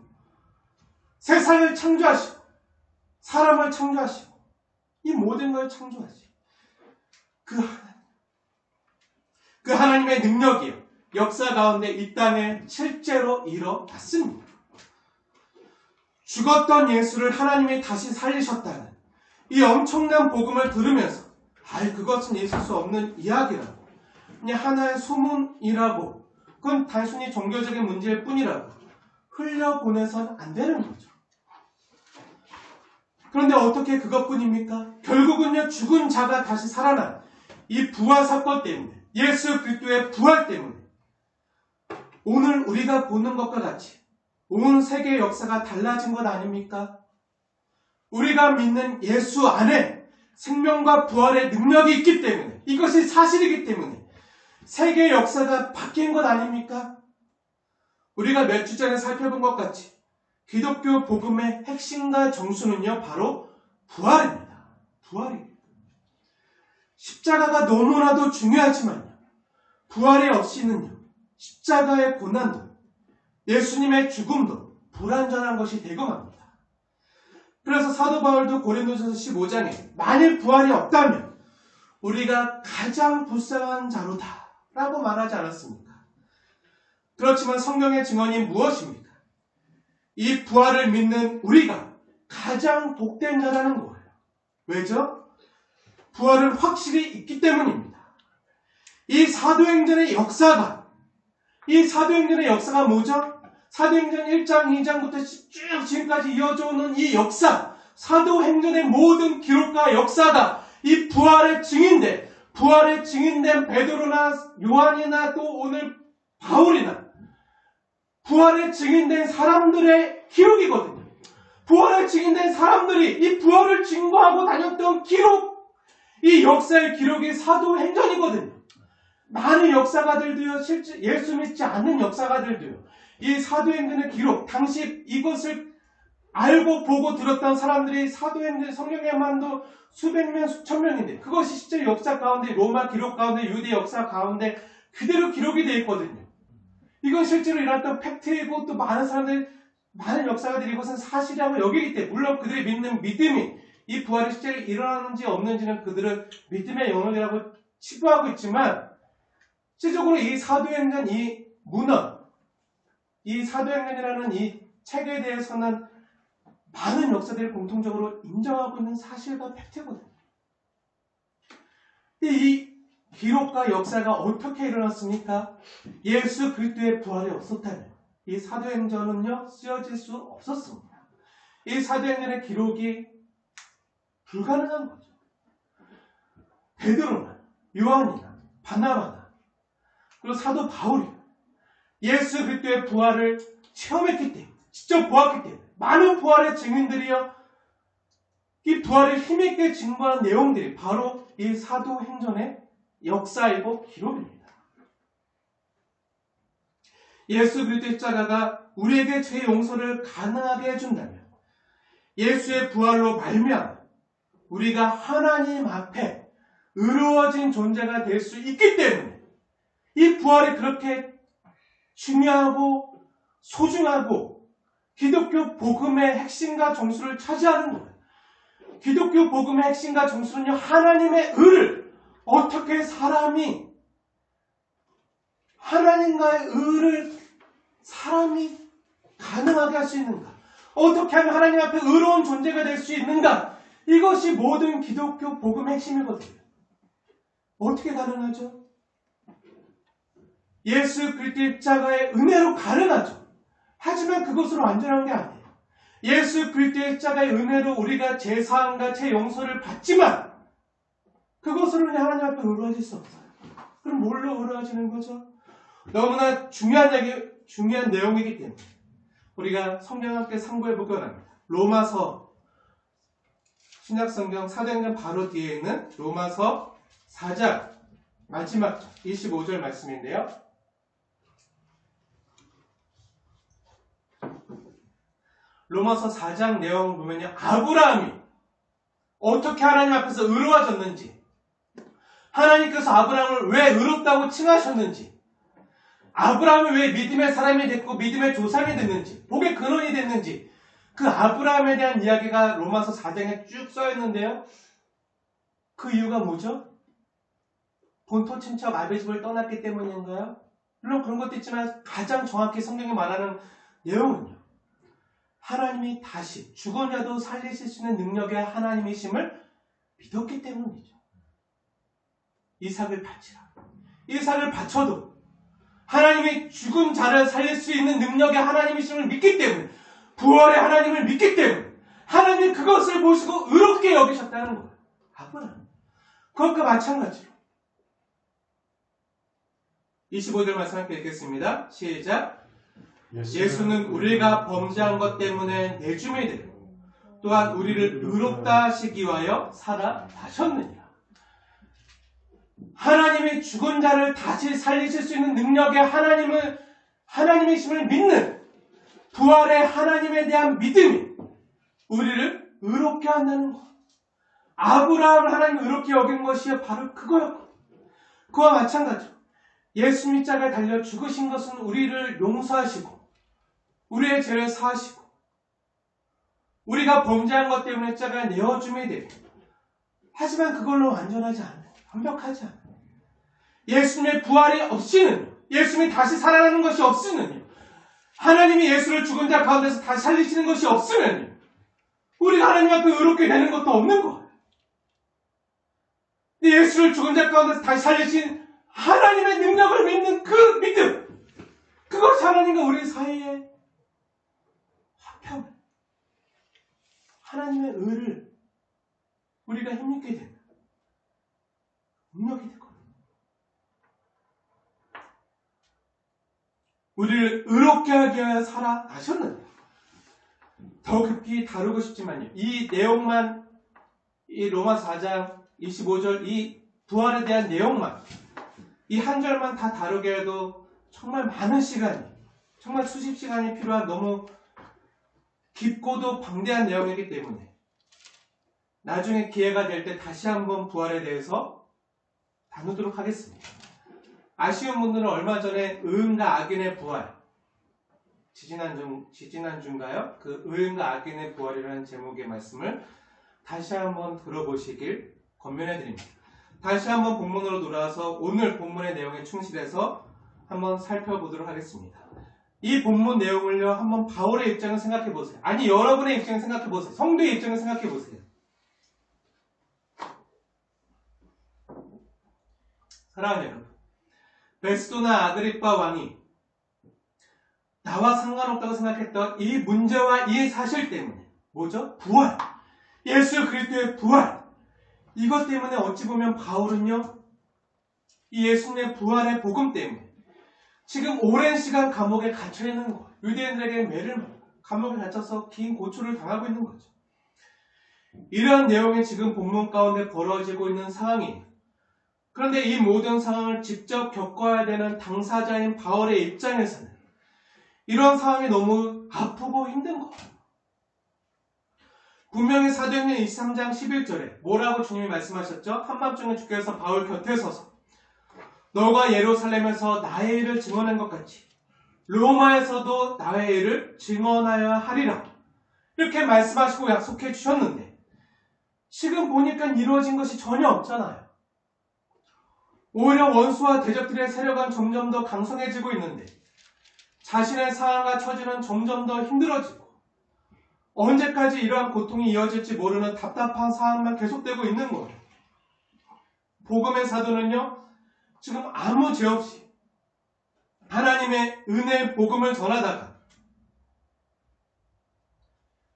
세상을 창조하시고, 사람을 창조하시고, 이 모든 걸 창조하시고, 그 하나님의 능력이요, 역사 가운데 이 땅에 실제로 일어났습니다. 죽었던 예수를 하나님이 다시 살리셨다는 이 엄청난 복음을 들으면서, 그것은 있을 수 없는 이야기라고, 그냥 하나의 소문이라고, 그건 단순히 종교적인 문제일 뿐이라고 흘려보내서는 안 되는 거죠. 그런데 어떻게 그것뿐입니까? 결국은요, 죽은 자가 다시 살아난 이 부활 사건 때문에, 예수 그리스도의 부활 때문에 오늘 우리가 보는 것과 같이 온 세계의 역사가 달라진 것 아닙니까? 우리가 믿는 예수 안에 생명과 부활의 능력이 있기 때문에, 이것이 사실이기 때문에 세계의 역사가 바뀐 것 아닙니까? 우리가 몇 주 전에 살펴본 것 같이 기독교 복음의 핵심과 정수는요, 바로 부활입니다. 부활입니다. 십자가가 너무나도 중요하지만요, 부활이 없이는요, 십자가의 고난도, 예수님의 죽음도 불완전한 것이 되고 맙니다. 그래서 사도 바울도 고린도전서 15장에 만일 부활이 없다면 우리가 가장 불쌍한 자로다 라고 말하지 않았습니까? 그렇지만 성경의 증언이 무엇입니까? 이 부활을 믿는 우리가 가장 복된 자라는 거예요. 왜죠? 부활은 확실히 있기 때문입니다. 이 사도행전의 역사가 뭐죠? 사도행전 1장, 2장부터 쭉 지금까지 이어져 오는 이 역사, 사도행전의 모든 기록과 역사가 이 부활의 증인된, 부활의 증인된 베드로나 요한이나 또 오늘 바울이나 부활의 증인된 사람들의 기록이거든요. 부활의 증인된 사람들이 이 부활을 증거하고 다녔던 기록, 이 역사의 기록이 사도행전이거든요. 많은 역사가들도요, 실제 예수 믿지 않는 역사가들도요, 이 사도행전의 기록, 당시 이것을 알고 보고 들었던 사람들이 사도행전 성경에만도 수백 명, 수천 명인데, 그것이 실제 역사 가운데, 로마 기록 가운데, 유대 역사 가운데 그대로 기록이 되어 있거든요. 이건 실제로 일어났던 팩트이고, 또 많은 사람들이, 많은 역사가들이 이것은 사실이라고 여기기 때문에, 물론 그들이 믿는 믿음이 이 부활이 실제로 일어나는지 없는지는 그들은 믿음의 영역이라고 치부하고 있지만, 실질적으로 이 사도행전, 이 문헌, 이 사도행전이라는 이 책에 대해서는 많은 역사들이 공통적으로 인정하고 있는 사실과 팩트거든요. 이 기록과 역사가 어떻게 일어났습니까? 예수 그리스도의 부활이 없었다면 이 사도행전은요, 쓰여질 수 없었습니다. 이 사도행전의 기록이 불가능한 거죠. 베드로나 요한이나 바나바나 그리고 사도 바울이 예수 그리스도의 부활을 체험했기 때문에, 직접 보았기 때문에, 많은 부활의 증인들이요, 이 부활을 힘있게 증거한 내용들이 바로 이 사도행전의 역사이고 기록입니다. 예수 그리스도의 십자가가 우리에게 죄 용서를 가능하게 해준다면, 예수의 부활로 말미암아 우리가 하나님 앞에 의로워진 존재가 될 수 있기 때문에 이 부활이 그렇게 중요하고 소중하고 기독교 복음의 핵심과 정수를 차지하는 거예요. 기독교 복음의 핵심과 정수는요, 하나님의 의를 어떻게 사람이, 하나님과의 의를 사람이 가능하게 할 수 있는가, 어떻게 하면 하나님 앞에 의로운 존재가 될 수 있는가, 이것이 모든 기독교 복음의 핵심이거든요. 어떻게 가능하죠? 예수 그리스도의 십자가의 은혜로 가능하죠. 하지만 그것으로 완전한 게 아니에요. 예수 그리스도의 십자가의 은혜로 우리가 제사함과 제용서를 받지만 그것으로 그냥 하나님 앞에 의로워질 수 없어요. 그럼 뭘로 의로워지는 거죠? 너무나 중요한 내용이기 때문에 우리가 성경 함께 상고해 보기 원합니다. 로마서 신약성경 사도행전 바로 뒤에 있는 로마서 4장 마지막 25절 말씀인데요. 로마서 4장 내용 보면요. 아브라함이 어떻게 하나님 앞에서 의로워졌는지, 하나님께서 아브라함을 왜 의롭다고 칭하셨는지, 아브라함이 왜 믿음의 사람이 됐고 믿음의 조상이 됐는지, 복의 근원이 됐는지, 그 아브라함에 대한 이야기가 로마서 4장에 쭉 써있는데요. 그 이유가 뭐죠? 본토 친척 아베 집을 떠났기 때문인가요? 물론 그런 것도 있지만 가장 정확히 성경이 말하는 내용은요. 하나님이 다시 죽은 자도 살리실 수 있는 능력의 하나님이심을 믿었기 때문이죠. 이삭을 바치라. 이삭을 바쳐도 하나님이 죽은 자를 살릴 수 있는 능력의 하나님이심을 믿기 때문에, 부활의 하나님을 믿기 때문에 하나님이 그것을 보시고 의롭게 여기셨다는 거예요. 아브라함. 그것과 마찬가지로 25절 말씀 함께 읽겠습니다. 시작. 예수는 우리가 범죄한 것 때문에 내줌이 되고 또한 우리를 의롭다 하시기 위하여 살아나셨느니라. 하나님이 죽은 자를 다시 살리실 수 있는 능력의 하나님이심을 믿는 부활의 하나님에 대한 믿음이 우리를 의롭게 한다는 것. 아브라함을 하나님 의롭게 여긴 것이 바로 그거였고, 그와 마찬가지로 예수님 십자가에 달려 죽으신 것은 우리를 용서하시고 우리의 죄를 사하시고 우리가 범죄한 것 때문에 십자가에 내어줌이 되고, 하지만 그걸로 완전하지 않아요. 완벽하지 않아요. 예수님의 부활이 없이는, 예수님이 다시 살아나는 것이 없으면요, 하나님이 예수를 죽은 자 가운데서 다시 살리시는 것이 없으면요, 우리가 하나님 앞에 의롭게 되는 것도 없는 거예요. 근데 예수를 죽은 자 가운데서 다시 살리신 하나님의 능력을 믿는 그 믿음, 그것이 하나님과 우리 사이의 화평, 하나님의 의를 우리가 힘입게 되는 능력이 되거든요. 우리를 의롭게 하기 위하여 살아나셨는데, 더 깊이 다루고 싶지만요, 이 내용만, 이 로마 4장 25절 이 부활에 대한 내용만, 이 한 절만 다 다루게 해도 정말 많은 시간이, 정말 수십 시간이 필요한 너무 깊고도 방대한 내용이기 때문에 나중에 기회가 될 때 다시 한번 부활에 대해서 다루도록 하겠습니다. 아쉬운 분들은 얼마 전에 의인과 악인의 부활, 지지난주인가요? 그 의인과 악인의 부활이라는 제목의 말씀을 다시 한번 들어보시길 권면해드립니다. 다시 한번 본문으로 돌아와서 오늘 본문의 내용에 충실해서 한번 살펴보도록 하겠습니다. 이 본문 내용을요, 한번 바울의 입장을 생각해보세요. 아니, 여러분의 입장을 생각해보세요. 성도의 입장을 생각해보세요. 사랑하는 여러분, 베스도나 아그리빠 왕이 나와 상관없다고 생각했던 이 문제와 이 사실 때문에, 뭐죠? 부활, 예수 그리스도의 부활, 이것 때문에 어찌 보면 바울은요, 이 예수님의 부활의 복음 때문에 지금 오랜 시간 감옥에 갇혀 있는 거예요. 유대인들에게 매를 맞고 감옥에 갇혀서 긴 고초를 당하고 있는 거죠. 이러한 내용이 지금 본문 가운데 벌어지고 있는 상황이에요. 그런데 이 모든 상황을 직접 겪어야 되는 당사자인 바울의 입장에서는 이런 상황이 너무 아프고 힘든 거예요. 분명히 사도행전 23장 11절에 뭐라고 주님이 말씀하셨죠? 한밤중에 주께서 바울 곁에 서서 너가 예루살렘에서 나의 일을 증언한 것 같이 로마에서도 나의 일을 증언하여야 하리라, 이렇게 말씀하시고 약속해 주셨는데 지금 보니까 이루어진 것이 전혀 없잖아요. 오히려 원수와 대적들의 세력은 점점 더 강성해지고 있는데 자신의 상황과 처지는 점점 더 힘들어지고 언제까지 이러한 고통이 이어질지 모르는 답답한 상황만 계속되고 있는 거예요. 복음의 사도는요, 지금 아무 죄 없이 하나님의 은혜의 복음을 전하다가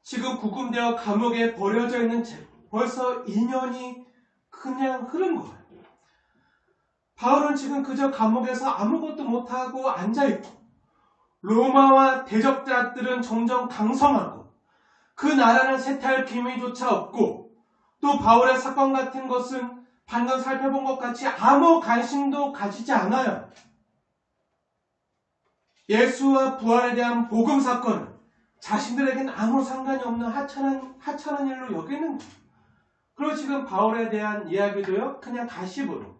지금 구금되어 감옥에 버려져 있는 채 벌써 2년이 그냥 흐른 거예요. 바울은 지금 그저 감옥에서 아무것도 못하고 앉아있고 로마와 대적자들은 점점 강성하고 그 나라는 쇠퇴할 기미조차 없고 또 바울의 사건 같은 것은 방금 살펴본 것 같이 아무 관심도 가지지 않아요. 예수와 부활에 대한 복음 사건은 자신들에겐 아무 상관이 없는 하찮은 일로 여기는 거예요. 그리고 지금 바울에 대한 이야기도요, 그냥 가십으로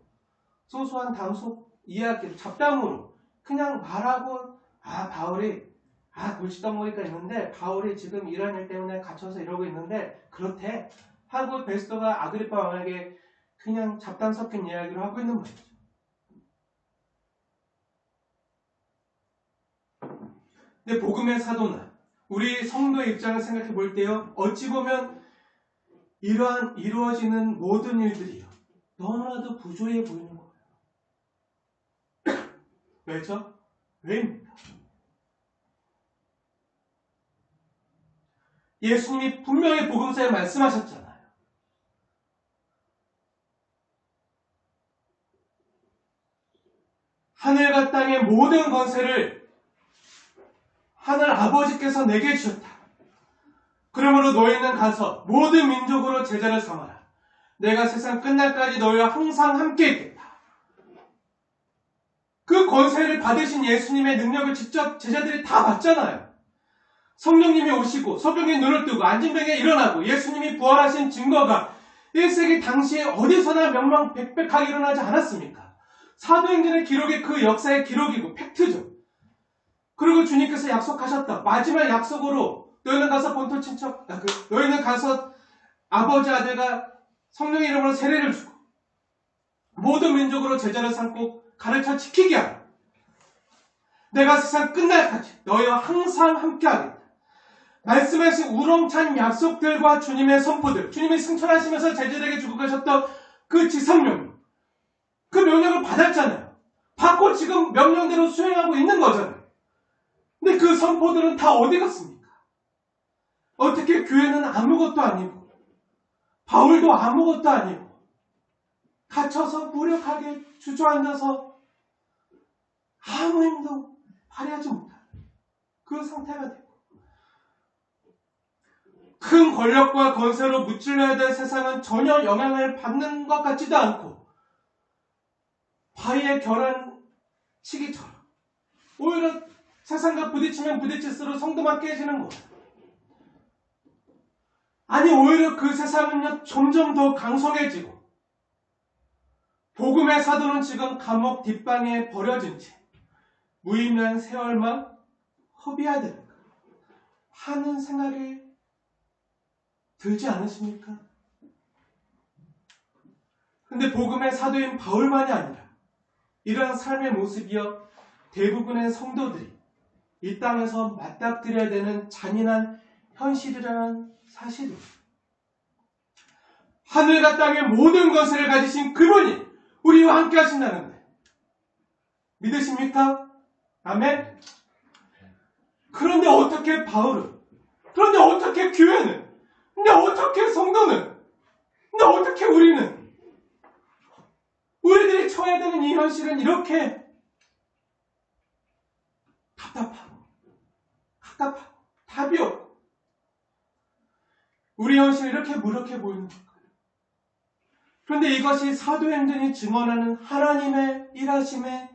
소소한 담소 이야기로 잡담으로 그냥 말하고 바울이 골칫덩어리가 있는데 바울이 지금 이런 일 때문에 갇혀서 이러고 있는데 그렇대 하고 베스토가 아그리파 왕에게 그냥 잡담 섞인 이야기를 하고 있는 거죠. 근데 복음의 사도나 우리 성도의 입장을 생각해 볼 때요, 어찌 보면 이러한 이루어지는 모든 일들이요 너무나도 부조해 보이는 거예요. 왜죠? 왜입니까? 예수님이 분명히 복음서에 말씀하셨잖아요. 하늘과 땅의 모든 권세를 하늘 아버지께서 내게 주셨다. 그러므로 너희는 가서 모든 민족으로 제자를 삼아라. 내가 세상 끝날까지 너희와 항상 함께 있겠다. 그 권세를 받으신 예수님의 능력을 직접 제자들이 다 봤잖아요. 성령님이 오시고 소병이 눈을 뜨고 앉은 병이 일어나고 예수님이 부활하신 증거가 1세기 당시에 어디서나 명명백백하게 일어나지 않았습니까? 사도행전의 기록이 그 역사의 기록이고 팩트죠. 그리고 주님께서 약속하셨다. 마지막 약속으로 너희는 가서 본토 친척, 너희는 가서 아버지 아들과 성령의 이름으로 세례를 주고 모든 민족으로 제자를 삼고 가르쳐 지키게 하라. 내가 세상 끝날까지 너희와 항상 함께하겠다. 말씀하신 우렁찬 약속들과 주님의 선포들, 주님이 승천하시면서 제자들에게 주고 가셨던 그 지성명, 그 명령을 받았잖아요. 받고 지금 명령대로 수행하고 있는 거잖아요. 근데 그 선포들은 다 어디 갔습니까? 어떻게 교회는 아무것도 아니고 바울도 아무것도 아니고 갇혀서 무력하게 주저앉아서 아무 힘도 발휘하지 못하는 그 상태가 되고 큰 권력과 권세로 무찔러야 될 세상은 전혀 영향을 받는 것 같지도 않고 바위에 결한 치기처럼 오히려 세상과 부딪히면 부딪힐수록 성도만 깨지는 거예요. 아니 오히려 그 세상은요 점점 더 강성해지고 복음의 사도는 지금 감옥 뒷방에 버려진 채 무의미한 세월만 허비해야 되는가 하는 생각이 들지 않으십니까? 근데 복음의 사도인 바울만이 아니라 이러한 삶의 모습이요 대부분의 성도들이 이 땅에서 맞닥뜨려야 되는 잔인한 현실이라는 사실입니다. 하늘과 땅의 모든 것을 가지신 그분이 우리와 함께 하신다는데 믿으십니까? 아멘? 그런데 어떻게 바울은? 그런데 어떻게 교회는? 근데 어떻게 성도는? 근데 어떻게 우리는? 우리들이 처해야 되는 이 현실은 이렇게 답답하고 답이 없고 우리 현실이 이렇게 무력해 보이는 걸까요? 그런데 이것이 사도행전이 증언하는 하나님의 일하심의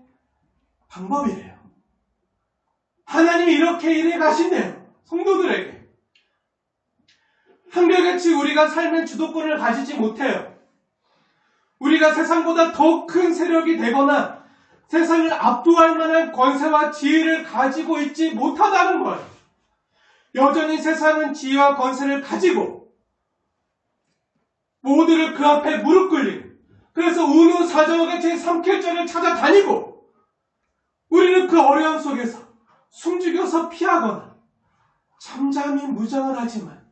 방법이래요. 하나님이 이렇게 일해 가신대요. 성도들에게. 한결같이 우리가 삶의 주도권을 가지지 못해요. 우리가 세상보다 더 큰 세력이 되거나 세상을 압도할 만한 권세와 지위를 가지고 있지 못하다는 거예요. 여전히 세상은 지위와 권세를 가지고 모두를 그 앞에 무릎 꿇리는, 그래서 운운 사정하게 제3킬전을 찾아다니고 우리는 그 어려움 속에서 숨죽여서 피하거나 잠잠히 무장을 하지만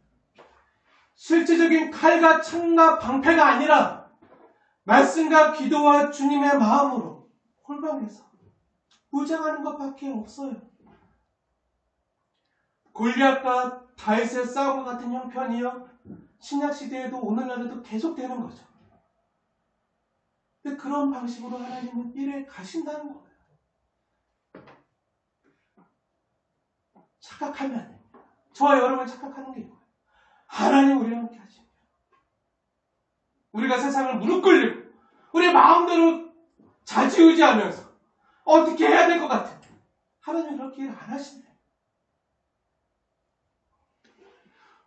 실제적인 칼과 창과 방패가 아니라 말씀과 기도와 주님의 마음으로 홀방에서 무장하는 것밖에 없어요. 골리앗과 다윗의 싸움과 같은 형편이요, 신약시대에도 오늘날에도 계속되는 거죠. 근데 그런 방식으로 하나님은 일에 가신다는 거예요. 착각하면 안 됩니다. 저와 여러분 착각하는 게 이거예요. 하나님 우리와 함께 하십니다. 우리가 세상을 무릎 꿇리고 우리 마음대로 자지우지하면서 어떻게 해야 될 것 같은데 하나님은 그렇게 일 안 하시네요.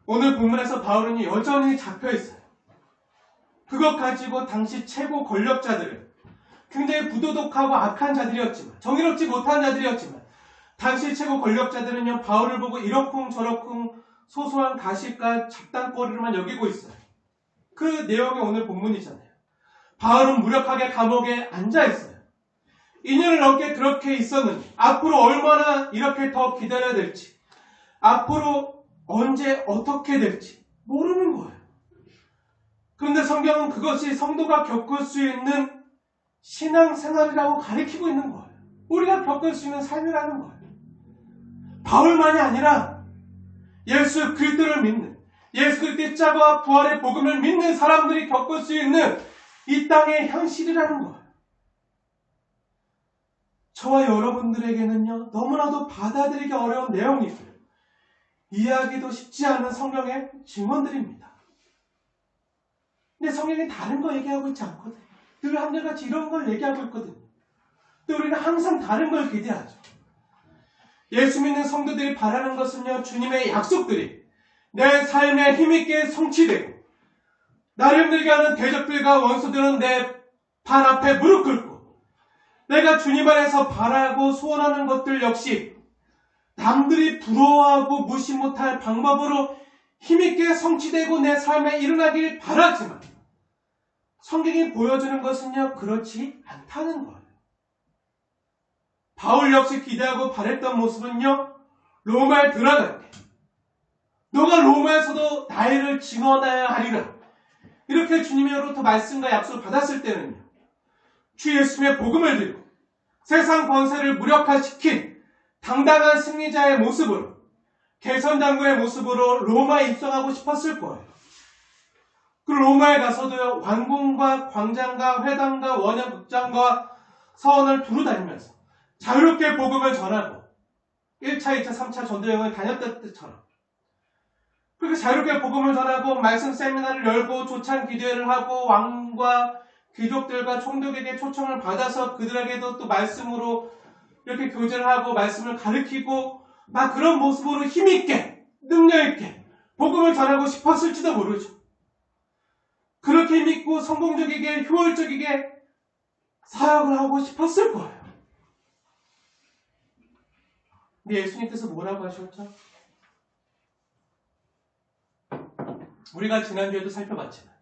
오늘 본문에서 바울은 여전히 잡혀있어요. 그것 가지고 당시 최고 권력자들은 굉장히 부도덕하고 악한 자들이었지만, 정의롭지 못한 자들이었지만, 당시 최고 권력자들은요, 바울을 보고 이러쿵저러쿵 소소한 가십과 잡담거리로만 여기고 있어요. 그 내용이 오늘 본문이잖아요. 바울은 무력하게 감옥에 앉아있어요. 2년을 넘게 그렇게 있었는데 앞으로 얼마나 이렇게 더 기다려야 될지, 앞으로 언제 어떻게 될지 모르는 거예요. 그런데 성경은 그것이 성도가 겪을 수 있는 신앙생활이라고 가리키고 있는 거예요. 우리가 겪을 수 있는 삶이라는 거예요. 바울만이 아니라 예수 그리스도를 믿는, 예수 그리스도의 자와 부활의 복음을 믿는 사람들이 겪을 수 있는 이 땅의 현실이라는 거예요. 저와 여러분들에게는요, 너무나도 받아들이기 어려운 내용이고요, 이해하기도 쉽지 않은 성경의 증언들입니다. 근데 성경이 다른 거 얘기하고 있지 않거든요. 늘 한결같이 이런 걸 얘기하고 있거든요. 근데 우리는 항상 다른 걸 기대하죠. 예수 믿는 성도들이 바라는 것은요, 주님의 약속들이 내 삶에 힘있게 성취되고, 나를 힘들게 하는 대적들과 원수들은 내 발 앞에 무릎 꿇고, 내가 주님 안에서 바라고 소원하는 것들 역시 남들이 부러워하고 무시 못할 방법으로 힘있게 성취되고 내 삶에 일어나길 바라지만, 성경이 보여주는 것은요, 그렇지 않다는 거예요. 바울 역시 기대하고 바랬던 모습은요, 로마에 들어갈 때 너가 로마에서도 나를 증언해야 하리라, 이렇게 주님으로부터 말씀과 약속을 받았을 때는요, 주 예수님의 복음을 들고 세상 권세를 무력화시킨 당당한 승리자의 모습으로, 개선장군의 모습으로 로마에 입성하고 싶었을 거예요. 그 로마에 가서도요, 왕궁과 광장과 회당과 원형극장과 서원을 두루 다니면서 자유롭게 복음을 전하고 1차, 2차, 3차 전도여행을 다녔던 때처럼 그렇게 자유롭게 복음을 전하고 말씀 세미나를 열고 조찬 기도회를 하고 왕과 귀족들과 총독에게 초청을 받아서 그들에게도 또 말씀으로 이렇게 교제를 하고 말씀을 가르치고 막 그런 모습으로 힘있게 능력있게 복음을 전하고 싶었을지도 모르죠. 그렇게 힘있고 성공적이게 효율적이게 사역을 하고 싶었을 거예요. 근데 예수님께서 뭐라고 하셨죠? 우리가 지난주에도 살펴봤지만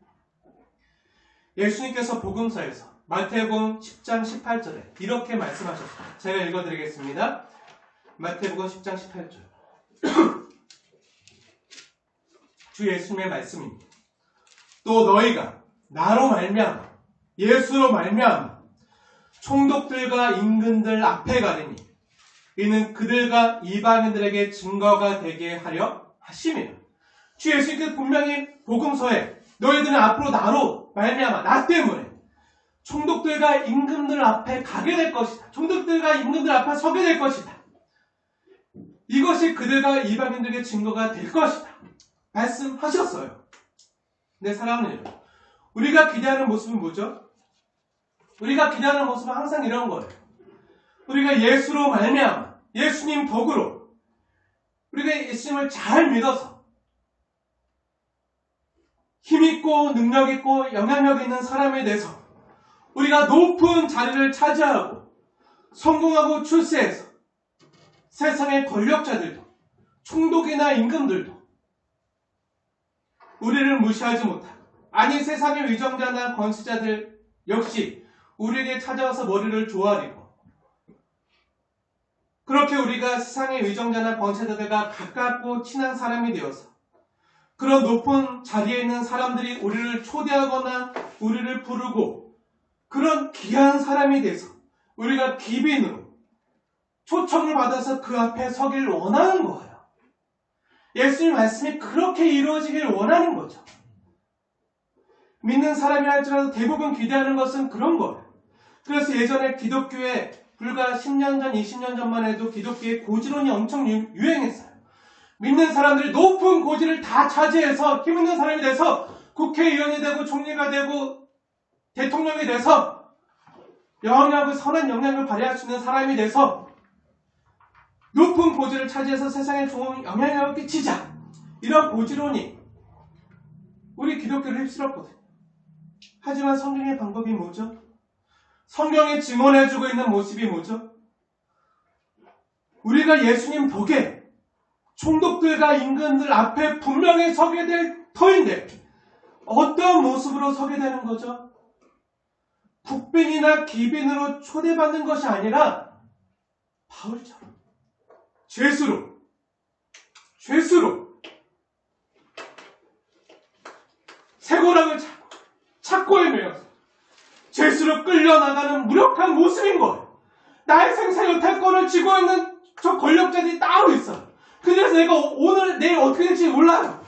예수님께서 복음서에서 마태복음 10장 18절에 이렇게 말씀하셨습니다. 제가 읽어드리겠습니다. 마태복음 10장 18절. 주 예수님의 말씀입니다. 또 너희가 나로 말미암아 예수로 말미암아 총독들과 임금들 앞에 가리니 이는 그들과 이방인들에게 증거가 되게 하려 하심이라. 주 예수님께서 분명히 복음서에 너희들은 앞으로 나로 말미암아 나 때문에 총독들과 임금들 앞에 가게 될 것이다. 총독들과 임금들 앞에 서게 될 것이다. 이것이 그들과 이방인들에게 증거가 될 것이다. 말씀하셨어요. 내 사랑하는 여러분, 우리가 기대하는 모습은 뭐죠? 우리가 기대하는 모습은 항상 이런 거예요. 우리가 예수로 말미암아 예수님 덕으로 우리가 예수님을 잘 믿어서 힘있고 능력있고 영향력 있는 사람에 대해서 우리가 높은 자리를 차지하고 성공하고 출세해서 세상의 권력자들도 총독이나 임금들도 우리를 무시하지 못하고, 아니 세상의 위정자나 권세자들 역시 우리에게 찾아와서 머리를 조아리고, 그렇게 우리가 세상의 위정자나 권세자들과 가깝고 친한 사람이 되어서 그런 높은 자리에 있는 사람들이 우리를 초대하거나 우리를 부르고 그런 귀한 사람이 돼서 우리가 기빈으로 초청을 받아서 그 앞에 서길 원하는 거예요. 예수님 말씀이 그렇게 이루어지길 원하는 거죠. 믿는 사람이 할지라도 대부분 기대하는 것은 그런 거예요. 그래서 예전에 기독교에 불과 10년 전, 20년 전만 해도 기독교의 고지론이 엄청 유행했어요. 믿는 사람들이 높은 고지를 다 차지해서 힘 있는 사람이 돼서 국회의원이 되고 총리가 되고 대통령이 돼서 선한 영향을 발휘할 수 있는 사람이 돼서 높은 고지를 차지해서 세상에 좋은 영향력을 끼치자. 이런 고지론이 우리 기독교를 휩쓸었거든요. 하지만 성경의 방법이 뭐죠? 성경이 증언해주고 있는 모습이 뭐죠? 우리가 예수님 덕에 총독들과 임금들 앞에 분명히 서게 될 터인데 어떤 모습으로 서게 되는 거죠? 국빈이나 기빈으로 초대받는 것이 아니라 바울처럼 죄수로 쇠고랑을 차고 착고에 매여서 죄수로 끌려나가는 무력한 모습인 거예요. 나의 생사 여탈권을 쥐고 있는 저 권력자들이 따로 있어요. 그래서 내가 오늘 내일 어떻게 될지 몰라요.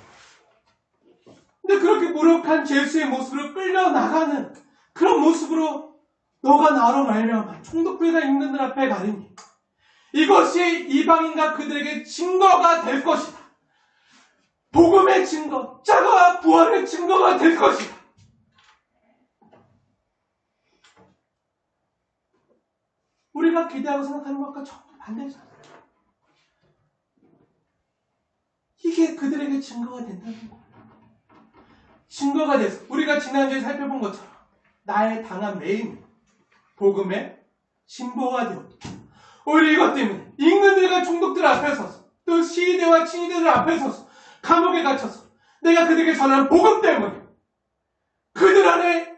근데 그렇게 무력한 죄수의 모습으로 끌려나가는 그런 모습으로 너가 나로 말미암아 총독들과 임금들 앞에 가리니 이것이 이방인과 그들에게 증거가 될 것이다. 복음의 증거, 자가 부활의 증거가 될 것이다. 우리가 기대하고 생각하는 것과 정말 반대잖아요. 이게 그들에게 증거가 된다는 거예요. 증거가 돼서 우리가 지난주에 살펴본 것처럼 나의 당한 매임, 복음의 신보가 되었다. 오히려 이것 때문에 임금들과 총독들 앞에 서서 또 시위대와 친위대들 앞에 서서 감옥에 갇혀서 내가 그들에게 전하는 복음 때문에 그들 안에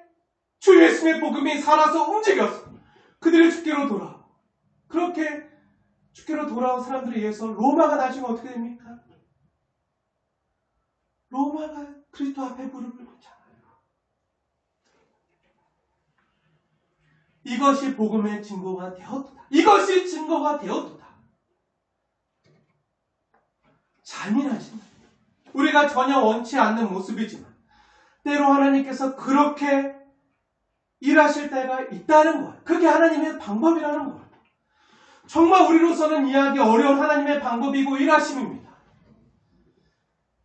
주 예수님의 복음이 살아서 움직여서 그들의 주께로 돌아오고 그렇게 주께로 돌아온 사람들에 의해서 로마가 나중에 어떻게 됩니까? 로마가 그리스도 앞에 무릎을 꿇잖아요. 이것이 복음의 증거가 되었다. 이것이 증거가 되었다. 잔인하지만 우리가 전혀 원치 않는 모습이지만 때로 하나님께서 그렇게 일하실 때가 있다는 거예요. 그게 하나님의 방법이라는 거예요. 정말 우리로서는 이해하기 어려운 하나님의 방법이고 일하심입니다.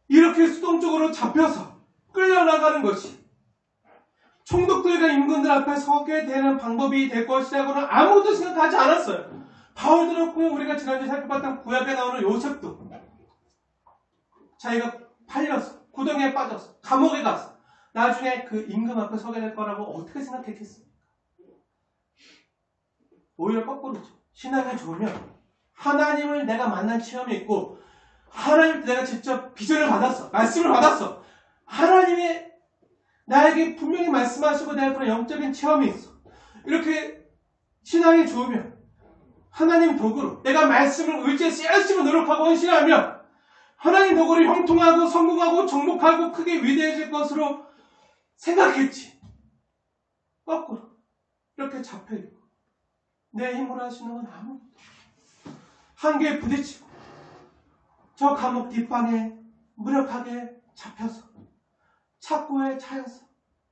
이렇게 수동적으로 잡혀서 끌려나가는 것이 총독들과 임금들 앞에 서게 되는 방법이 될 것이라고는 아무도 생각하지 않았어요. 바울도 그렇고 우리가 지난주에 살펴봤던 구약에 나오는 요셉도 자기가 팔려서 구덩이에 빠져서 감옥에 가서 나중에 그 임금 앞에 서게 될 거라고 어떻게 생각했겠습니까? 오히려 거꾸로죠. 신앙이 좋으면 하나님을 내가 만난 체험이 있고 하나님께 내가 직접 비전을 받았어. 말씀을 받았어. 하나님의 나에게 분명히 말씀하시고 내가 그런 영적인 체험이 있어. 이렇게 신앙이 좋으면 하나님 도구로 내가 말씀을 의지해서 열심히 노력하고 헌신하면 하나님 도구로 형통하고 성공하고 정복하고 크게 위대해질 것으로 생각했지. 거꾸로 이렇게 잡혀있고 내 힘으로 하시는 건 아무것도 없어. 한계에 부딪히고 저 감옥 뒷방에 무력하게 잡혀서 착고에 차여서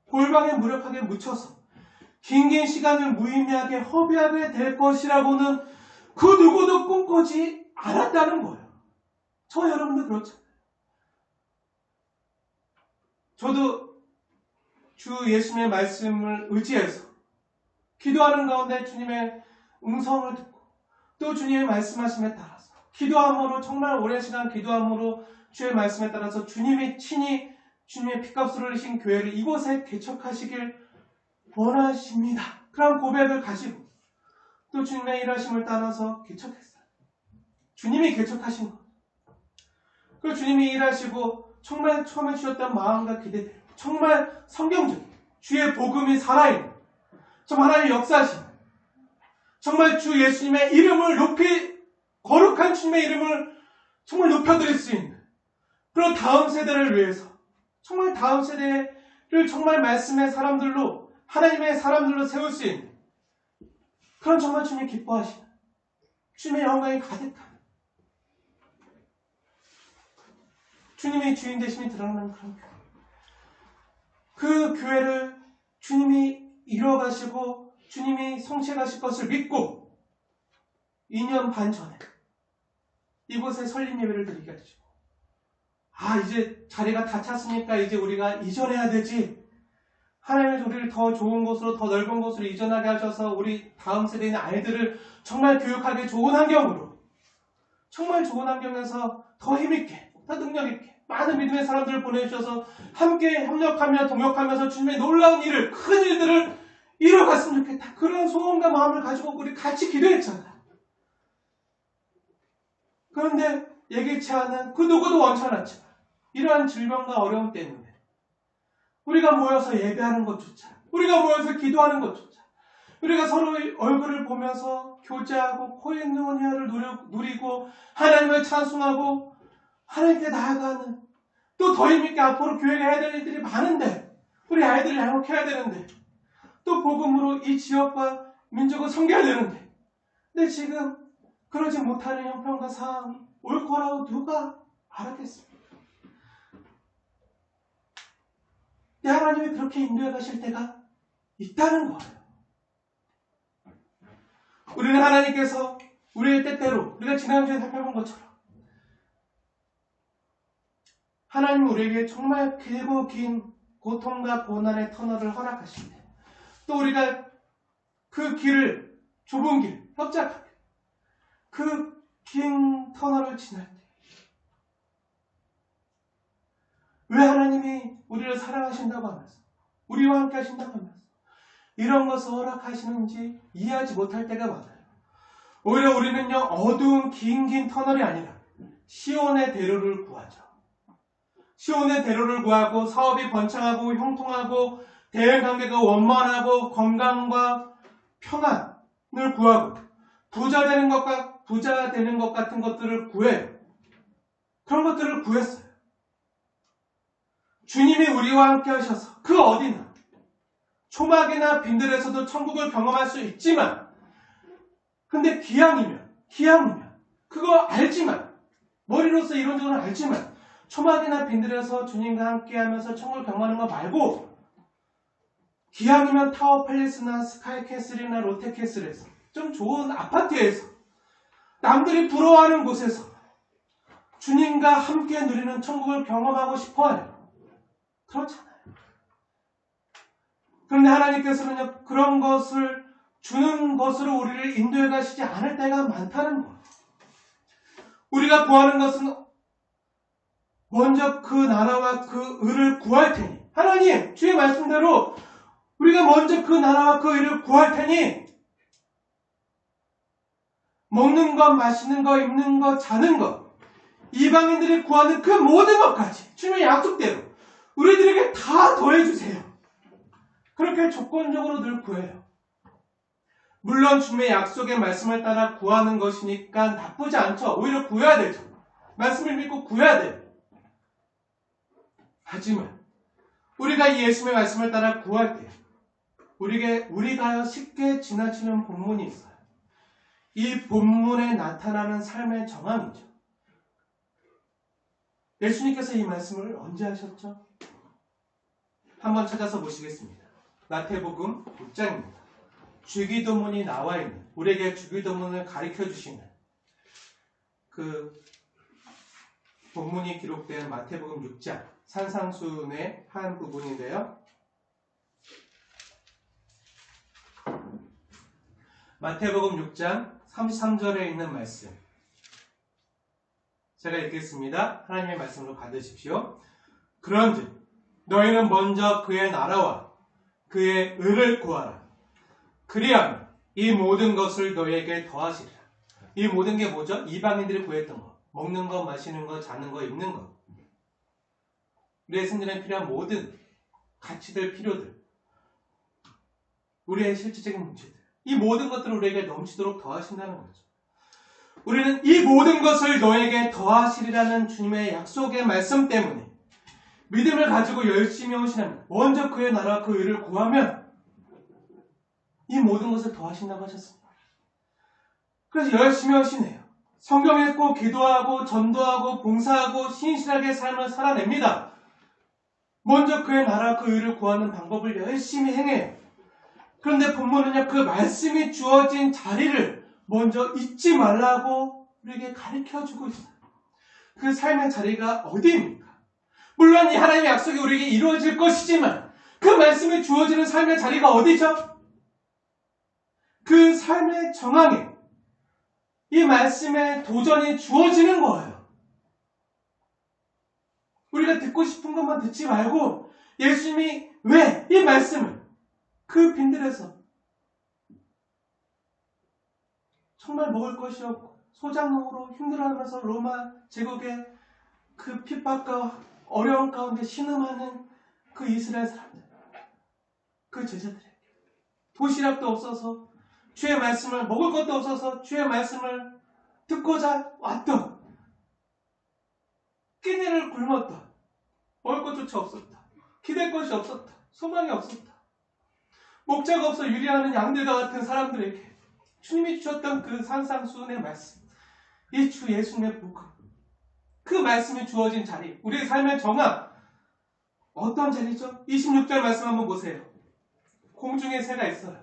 골방에 무력하게 묻혀서 긴 시간을 무의미하게 허비하게 될 것이라고는 그 누구도 꿈꾸지 않았다는 거예요. 저 여러분도 그렇잖아요. 저도 주 예수님의 말씀을 의지해서 기도하는 가운데 주님의 음성을 듣고 또 주님의 말씀하심에 따라서 기도함으로 정말 오랜 시간 기도함으로 주의 말씀에 따라서 주님이 친히 주님의 피값을 흘리신 교회를 이곳에 개척하시길 원하십니다. 그런 고백을 가지고 또 주님의 일하심을 따라서 개척했어요. 주님이 개척하신 것. 그리고 주님이 일하시고 정말 처음에 주셨던 마음과 기대들 정말 성경적인 주의 복음이 살아있는 정말 하나님의 역사하신 정말 주 예수님의 이름을 높이 거룩한 주님의 이름을 정말 높여드릴 수 있는 그런 다음 세대를 위해서 정말 다음 세대를 정말 말씀의 사람들로 하나님의 사람들로 세울 수 있는 그런 정말 주님이 기뻐하시는 주님의 영광이 가득한 주님의 주인 되심이 드러나는 그런 교회. 그 교회를 주님이 이뤄가시고 주님이 성취하실 것을 믿고 2년 반 전에 이곳에 설립 예배를 드리게 하시고 이제 자리가 다 찼으니까 이제 우리가 이전해야 되지. 하나님은 우리를 더 좋은 곳으로 더 넓은 곳으로 이전하게 하셔서 우리 다음 세대의 아이들을 정말 교육하기 좋은 환경으로 정말 좋은 환경에서 더 힘있게 더 능력있게 많은 믿음의 사람들을 보내주셔서 함께 협력하며 동역하면서 주님의 놀라운 일을 큰 일들을 이뤄갔으면 좋겠다. 그런 소원과 마음을 가지고 우리 같이 기도했잖아요. 그런데 예기치 않은 그 누구도 원치 않았지만 이러한 질병과 어려움 때문에 우리가 모여서 예배하는 것조차 우리가 모여서 기도하는 것조차 우리가 서로의 얼굴을 보면서 교제하고 코인노니아를 누리고 하나님을 찬송하고 하나님께 나아가는 또 더 힘있게 앞으로 교회가 해야 될 일들이 많은데 우리 아이들을 양육해야 되는데 또 복음으로 이 지역과 민족을 섬겨야 되는데 근데 지금 그러지 못하는 형편과 상황이 올 거라고 누가 알았겠습니까? 하나님이 그렇게 인도해 가실 때가 있다는 거예요. 우리는 하나님께서 우리의 때때로 우리가 지난주에 살펴본 것처럼 하나님은 우리에게 정말 길고 긴 고통과 고난의 터널을 허락하실 때 또 우리가 그 길을 좁은 길, 협착하게 그 긴 터널을 지날 때 왜 하나님이 우리를 사랑하신다고 하면서 우리와 함께 하신다고 하면서 이런 것을 허락하시는지 이해하지 못할 때가 많아요. 오히려 우리는요 어두운 긴 터널이 아니라 시온의 대로를 구하죠. 시온의 대로를 구하고 사업이 번창하고 형통하고 대인관계가 원만하고 건강과 평안을 구하고 부자 되는 것 같은 것들을 구해요. 그런 것들을 구했어요. 주님이 우리와 함께 하셔서 그 어디나 초막이나 빈들에서도 천국을 경험할 수 있지만 근데 기왕이면 그거 알지만 머리로서 이론적으로 알지만 초막이나 빈들에서 주님과 함께 하면서 천국을 경험하는 거 말고 기왕이면 타워팰리스나 스카이캐슬이나 롯데캐슬에서 좀 좋은 아파트에서 남들이 부러워하는 곳에서 주님과 함께 누리는 천국을 경험하고 싶어해요. 그렇잖아요. 그런데 하나님께서는 그런 것을 주는 것으로 우리를 인도해 가시지 않을 때가 많다는 거예요. 우리가 구하는 것은 먼저 그 나라와 그 의를 구할 테니 하나님 주의 말씀대로 우리가 먼저 그 나라와 그 의를 구할 테니 먹는 것, 마시는 것, 입는 것, 자는 것 이방인들이 구하는 그 모든 것까지 주님의 약속대로 우리들에게 다 더해주세요. 그렇게 조건적으로 늘 구해요. 물론 주님의 약속의 말씀을 따라 구하는 것이니까 나쁘지 않죠. 오히려 구해야 되죠. 말씀을 믿고 구해야 돼요. 하지만 우리가 이 예수님의 말씀을 따라 구할 때 우리가 쉽게 지나치는 본문이 있어요. 이 본문에 나타나는 삶의 정황이죠. 예수님께서 이 말씀을 언제 하셨죠? 한번 찾아서 보시겠습니다. 마태복음 6장입니다. 주기도문이 나와 있는 우리에게 주기도문을 가르쳐 주시는 그 본문이 기록된 마태복음 6장 산상수훈의 한 부분인데요. 마태복음 6장 33절에 있는 말씀 제가 읽겠습니다. 하나님의 말씀으로 받으십시오. 그런즉 너희는 먼저 그의 나라와 그의 의를 구하라. 그리하면 이 모든 것을 너희에게 더하시리라. 이 모든 게 뭐죠? 이방인들이 구했던 것. 먹는 것, 마시는 것, 자는 것, 입는 것. 우리의 생존에 필요한 모든 가치들, 필요들. 우리의 실질적인 문제들. 이 모든 것들을 우리에게 넘치도록 더하신다는 거죠. 우리는 이 모든 것을 너에게 더하시리라는 주님의 약속의 말씀 때문에 믿음을 가지고 열심히 오시는 먼저 그의 나라와 그 의를 구하면 이 모든 것을 더하신다고 하셨습니다. 그래서 열심히 하시네요. 성경 읽고 기도하고 전도하고 봉사하고 신실하게 삶을 살아냅니다. 먼저 그의 나라 그 의를 구하는 방법을 열심히 행해요. 그런데 본문은요, 그 말씀이 주어진 자리를 먼저 잊지 말라고 우리에게 가르쳐주고 있어요. 그 삶의 자리가 어디입니까? 물론 이 하나님의 약속이 우리에게 이루어질 것이지만 그 말씀이 주어지는 삶의 자리가 어디죠? 그 삶의 정황에 이 말씀의 도전이 주어지는 거예요. 우리가 듣고 싶은 것만 듣지 말고 예수님이 왜 이 말씀을 그 빈들에서 정말 먹을 것이 없고 소작농으로 힘들어하면서 로마 제국의 그 핍박과 어려운 가운데 신음하는 그 이스라엘 사람들, 그 제자들에게 도시락도 없어서 주의 말씀을 먹을 것도 없어서 주의 말씀을 듣고자 왔던 끼니를 굶었다. 먹을 것조차 없었다. 기댈 것이 없었다. 소망이 없었다. 목자가 없어 유리하는 양들과 같은 사람들에게 주님이 주셨던 그 산상수훈의 말씀, 이 주 예수님의 복음, 그 말씀이 주어진 자리, 우리의 삶의 정황, 어떤 자리죠? 26절 말씀 한번 보세요. 공중에 새가 있어요.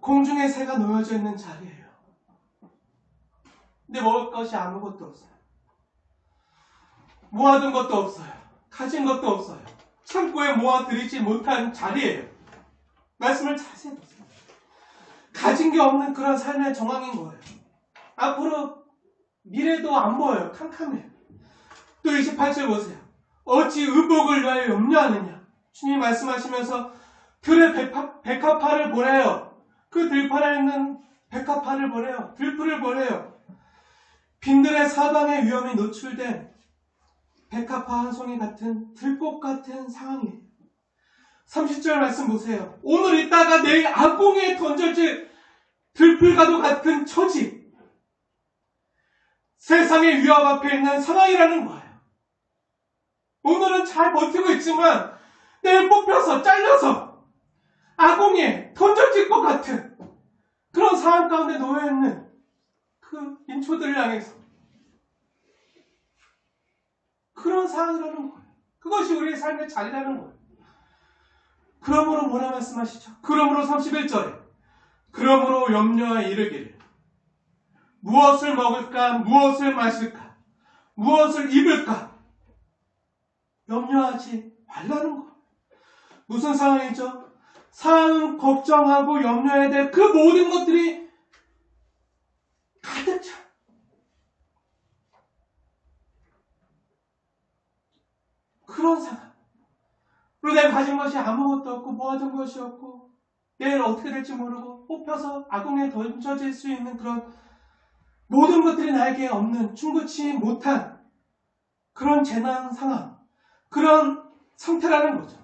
공중에 새가 놓여져 있는 자리예요. 근데 먹을 것이 아무것도 없어요. 모아둔 것도 없어요. 가진 것도 없어요. 창고에 모아들이지 못한 자리예요. 말씀을 자세히 보세요. 가진 게 없는 그런 삶의 정황인 거예요. 앞으로 미래도 안 보여요. 캄캄해요. 또 28절 보세요. 어찌 의복을 위하여 염려하느냐. 주님 말씀하시면서 들의 백합화를 보래요. 그 들판에 있는 백합화를 보래요. 들풀을 보래요. 빈들의 사방의 위험이 노출된 백합화 한 송이 같은 들꽃 같은 상황이에요. 30절 말씀 보세요. 오늘 있다가 내일 악공에 던져질 들풀과도 같은 처지. 세상의 위협 앞에 있는 상황이라는 거예요. 오늘은 잘 버티고 있지만 내일 뽑혀서 잘려서 악공에 던져질 것 같은 그런 상황 가운데 놓여있는 그 인초들을 향해서 그런 상황이라는 거예요. 그것이 우리의 삶의 자리라는 거예요. 그러므로 뭐라 말씀하시죠? 그러므로 31절에 그러므로 염려에 이르기를 무엇을 먹을까? 무엇을 마실까? 무엇을 입을까? 염려하지 말라는 거예요. 무슨 상황이죠? 상황은 걱정하고 염려해야 될 그 모든 것들이 가득 차. 그런 상황. 그리고 내가 가진 것이 아무것도 없고 모아둔 것이 없고 내일 어떻게 될지 모르고 뽑혀서 악몽에 던져질 수 있는 그런 모든 것들이 나에게 없는 충분치 못한 그런 재난 상황, 그런 상태라는 거죠.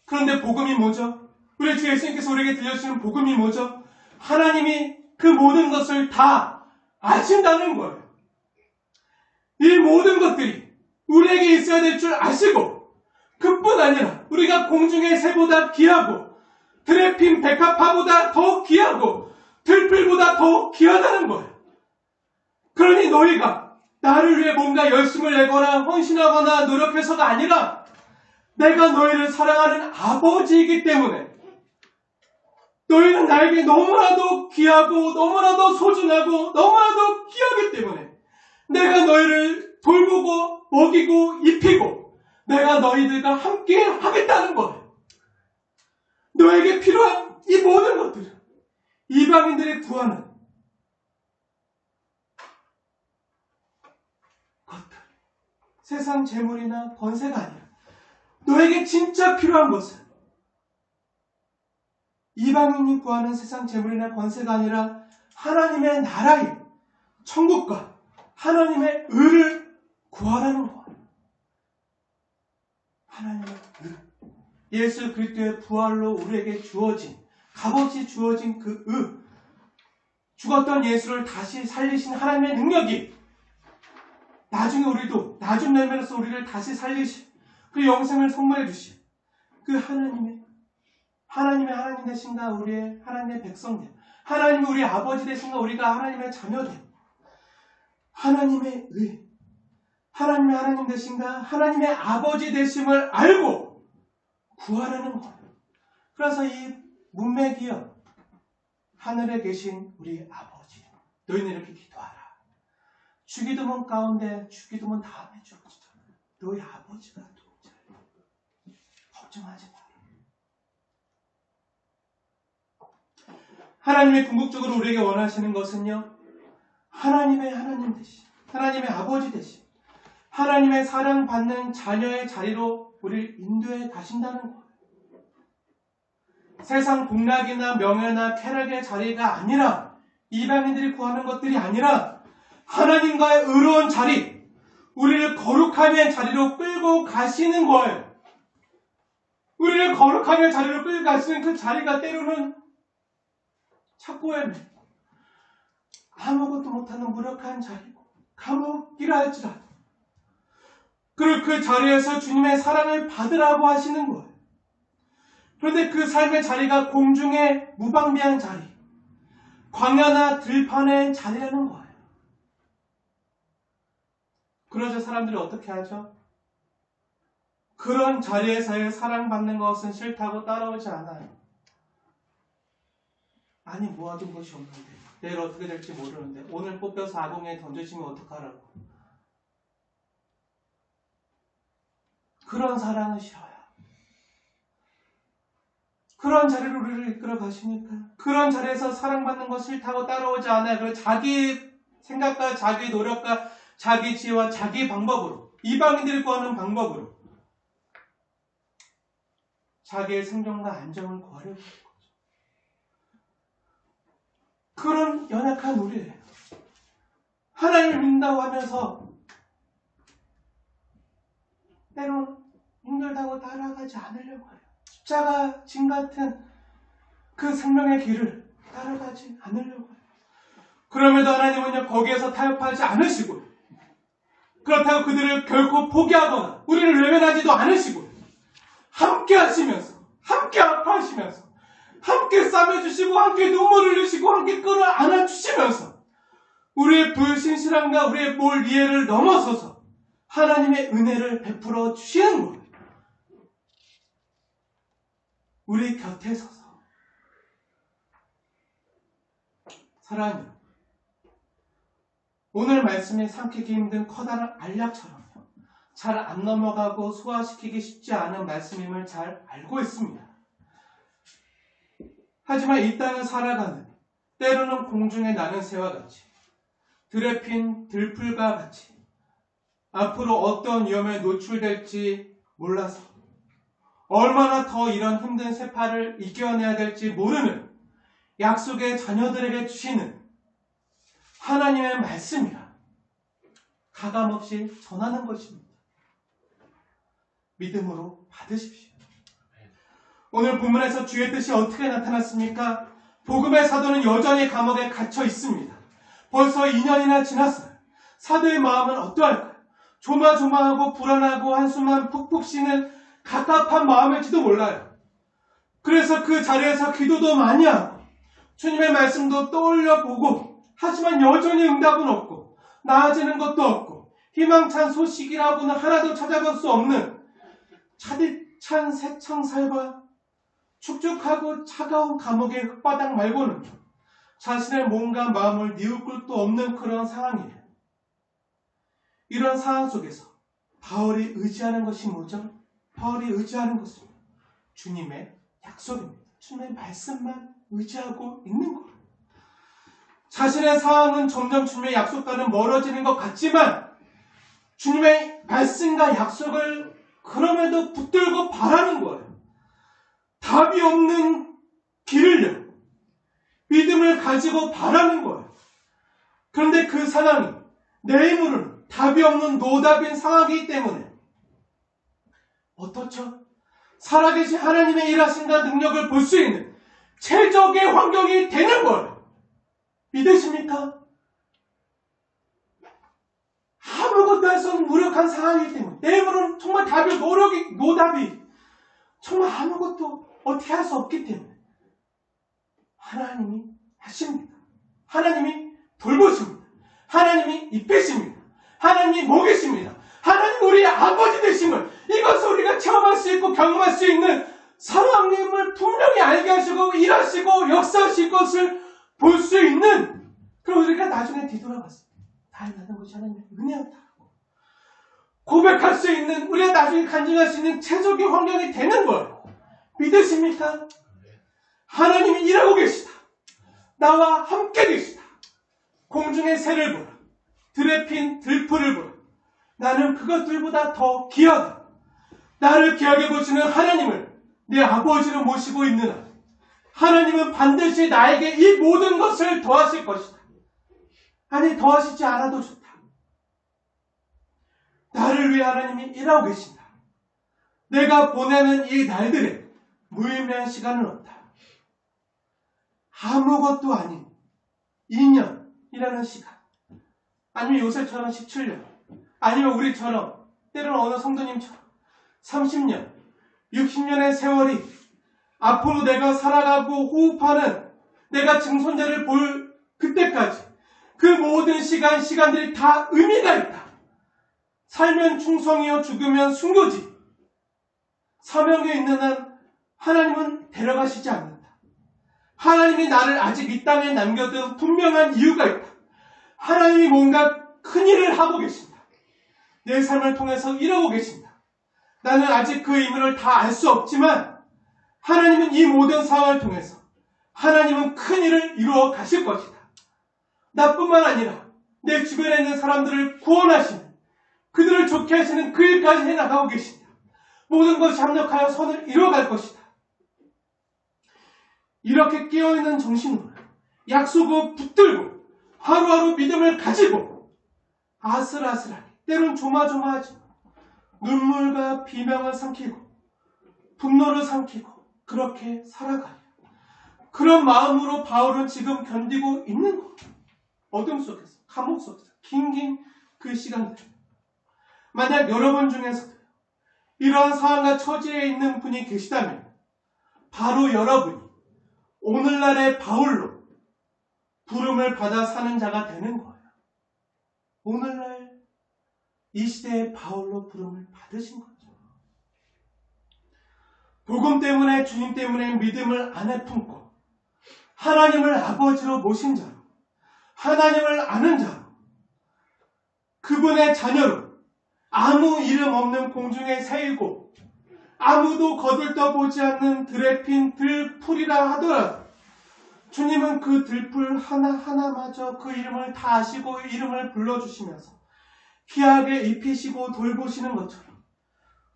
그런데 복음이 뭐죠? 우리 주 예수님께서 우리에게 들려주시는 복음이 뭐죠? 하나님이 그 모든 것을 다 아신다는 거예요. 이 모든 것들이 우리에게 있어야 될 줄 아시고 그뿐 아니라 우리가 공중의 새보다 귀하고 들에 핀 백합화보다 더 귀하고 들풀보다 더 귀하다는 거예요. 그러니 너희가 나를 위해 뭔가 열심을 내거나 헌신하거나 노력해서가 아니라 내가 너희를 사랑하는 아버지이기 때문에 너희는 나에게 너무나도 귀하고 너무나도 소중하고 너무나도 귀하기 때문에 내가 너희를 돌보고 먹이고 입히고 내가 너희들과 함께 하겠다는 거예요. 너에게 필요한 이 모든 것들은 이방인들이 구하는 것들, 세상 재물이나 권세가 아니라 너에게 진짜 필요한 것은 이방인이 구하는 세상 재물이나 권세가 아니라 하나님의 나라의 천국과 하나님의 의를 구하라는 거예요. 하나님의 의. 예수 그리스도의 부활로 우리에게 주어진, 값없이 주어진 그 의. 죽었던 예수를 다시 살리신 하나님의 능력이 나중에 우리도, 나중 열매로서 우리를 다시 살리신 그 영생을 선물해 주신 그 하나님의 하나님 되신가 우리의 하나님의 백성됨, 하나님이 우리 아버지 되신가 우리가 하나님의 자녀됨, 하나님의 의, 하나님의 하나님 되신가 하나님의 아버지 되심을 알고 구하라는 거예요. 그래서 이 문맥이요, 하늘에 계신 우리 아버지, 너희는 이렇게 기도하라. 주기도문 가운데 주기도문 다음에 주어지잖아요. 너희 아버지가 누구지? 걱정하지 마. 하나님이 궁극적으로 우리에게 원하시는 것은요, 하나님의 하나님 되심, 하나님의 아버지 되심, 하나님의 사랑받는 자녀의 자리로 우리를 인도해 가신다는 거예요. 세상 복락이나 명예나 쾌락의 자리가 아니라, 이방인들이 구하는 것들이 아니라 하나님과의 의로운 자리, 우리를 거룩함의 자리로 끌고 가시는 거예요. 우리를 거룩함의 자리로 끌고 가시는 그 자리가 때로는 착고에 아무것도 못하는 무력한 자리고 감옥이라 할지라도, 그리고 그 자리에서 주님의 사랑을 받으라고 하시는 거예요. 그런데 그 삶의 자리가 공중의 무방비한 자리, 광야나 들판의 자리라는 거예요. 그러자 사람들이 어떻게 하죠? 그런 자리에서의 사랑받는 것은 싫다고 따라오지 않아요. 아니, 모아둔 것이 없는데, 내일 어떻게 될지 모르는데, 오늘 뽑혀서 아궁이에 던져지면 어떡하라고. 그런 사랑은 싫어요. 그런 자리로 우리를 이끌어 가시니까, 그런 자리에서 사랑받는 것 싫다고 따라오지 않아요. 그래서 자기 생각과 자기 노력과 자기 지혜와 자기 방법으로, 이방인들이 구하는 방법으로 자기의 생존과 안정을 구하려고 하는 거죠. 그런 연약한 우리예요. 하나님을 믿는다고 하면서 때로는 힘들다고 따라가지 않으려고 해요. 십자가 진 같은 그 생명의 길을 따라가지 않으려고 해요. 그럼에도 하나님은요, 거기에서 타협하지 않으시고, 그렇다고 그들을 결코 포기하거나 우리를 외면하지도 않으시고, 함께 하시면서, 함께 아파하시면서, 함께 싸매주시고, 함께 눈물을 흘리시고, 함께 끌어안아주시면서 우리의 불신실함과 우리의 볼 이해를 넘어서서 하나님의 은혜를 베풀어 주시는 거예요. 우리 곁에 서서. 사랑하는 여러분, 오늘 말씀이 삼키기 힘든 커다란 알약처럼 잘 안 넘어가고 소화시키기 쉽지 않은 말씀임을 잘 알고 있습니다. 하지만 이 땅을 살아가는, 때로는 공중에 나는 새와 같이, 들에 핀 들풀과 같이 앞으로 어떤 위험에 노출될지 몰라서 얼마나 더 이런 힘든 세파를 이겨내야 될지 모르는 약속의 자녀들에게 주시는 하나님의 말씀이라 가감없이 전하는 것입니다. 믿음으로 받으십시오. 오늘 본문에서 주의 뜻이 어떻게 나타났습니까? 복음의 사도는 여전히 감옥에 갇혀 있습니다. 벌써 2년이나 지났어요. 사도의 마음은 어떠할까요? 조마조마하고 불안하고 한숨만 푹푹 쉬는 갑갑한 마음일지도 몰라요. 그래서 그 자리에서 기도도 많이 하고 주님의 말씀도 떠올려 보고, 하지만 여전히 응답은 없고 나아지는 것도 없고 희망찬 소식이라고는 하나도 찾아볼 수 없는 차디찬 새창살과 축축하고 차가운 감옥의 흙바닥 말고는 자신의 몸과 마음을 뉘울 것도 없는 그런 상황이에요. 이런 상황 속에서 바울이 의지하는 것이 뭐죠? 바울이 의지하는 것은 주님의 약속입니다. 주님의 말씀만 의지하고 있는 거예요. 자신의 상황은 점점 주님의 약속과는 멀어지는 것 같지만 주님의 말씀과 약속을 그럼에도 붙들고 바라는 거예요. 답이 없는 길을요, 믿음을 가지고 바라는 거예요. 그런데 그 상황이 내 힘으로는 답이 없는 노답인 상황이기 때문에 어떻죠? 살아계신 하나님의 일하신다 능력을 볼 수 있는 최적의 환경이 되는 거예요. 믿으십니까? 아무것도 할 수 없는 무력한 상황이기 때문에 내 힘으로는 정말 답이 노답이 정말 아무것도 어떻게 할 수 없기 때문에 하나님이 하십니다. 하나님이 돌보십니다. 하나님이 입히십니다. 하나님이 먹이십니다. 하나님 우리의 아버지 되심을, 이것을 우리가 체험할 수 있고 경험할 수 있는 하나님을 분명히 알게 하시고 일하시고 역사하실 것을 볼 수 있는, 그럼 우리가 나중에 뒤돌아봤을 때 다행하는 것이 하나님의 은혜였다고 고백할 수 있는, 우리가 나중에 간증할 수 있는 최적의 환경이 되는 걸 믿으십니까? 하나님이 일하고 계시다. 나와 함께 계시다. 공중의 새를 보라. 들에 핀 들풀을 보라. 나는 그것들보다 더 귀하다. 나를 귀하게 보시는 하나님을 내 아버지로 모시고 있는 한, 하나님은 반드시 나에게 이 모든 것을 더하실 것이다. 아니, 더하시지 않아도 좋다. 나를 위해 하나님이 일하고 계신다. 내가 보내는 이 날들에 무의미한 시간은 없다. 아무것도 아닌 2년이라는 시간, 아니면 요새처럼 17년, 아니면 우리처럼 때로는 어느 성도님처럼 30년, 60년의 세월이 앞으로 내가 살아가고 호흡하는 내가 증손자를 볼 그때까지 그 모든 시간들이 다 의미가 있다. 살면 충성이요 죽으면 순교지. 사명에 있는 한 하나님은 데려가시지 않는다. 하나님이 나를 아직 이 땅에 남겨둔 분명한 이유가 있다. 하나님이 뭔가 큰 일을 하고 계신다. 내 삶을 통해서 일하고 계신다. 나는 아직 그 의미를 다 알 수 없지만 하나님은 이 모든 상황을 통해서 하나님은 큰 일을 이루어 가실 것이다. 나뿐만 아니라 내 주변에 있는 사람들을 구원하시는, 그들을 좋게 하시는 그 일까지 해나가고 계신다. 모든 것이 합력하여 선을 이루어갈 것이다. 이렇게 깨어있는 정신으로 약속을 붙들고 하루하루 믿음을 가지고 아슬아슬하게, 때론 조마조마하지만 눈물과 비명을 삼키고 분노를 삼키고 그렇게 살아가요. 그런 마음으로 바울은 지금 견디고 있는 거예요. 어둠 속에서, 감옥 속에서 긴긴 그 시간들. 만약 여러분 중에서도 이러한 상황과 처지에 있는 분이 계시다면 바로 여러분이 오늘날의 바울로 부름을 받아 사는 자가 되는 거예요. 오늘날 이 시대의 바울로 부름을 받으신 거죠. 복음 때문에, 주님 때문에 믿음을 안에 품고 하나님을 아버지로 모신 자로, 하나님을 아는 자로, 그분의 자녀로, 아무 이름 없는 공중의 새이고 아무도 거들떠보지 않는 들에 핀 들풀이라 하더라도 주님은 그 들풀 하나하나마저 그 이름을 다 아시고 이름을 불러주시면서 귀하게 입히시고 돌보시는 것처럼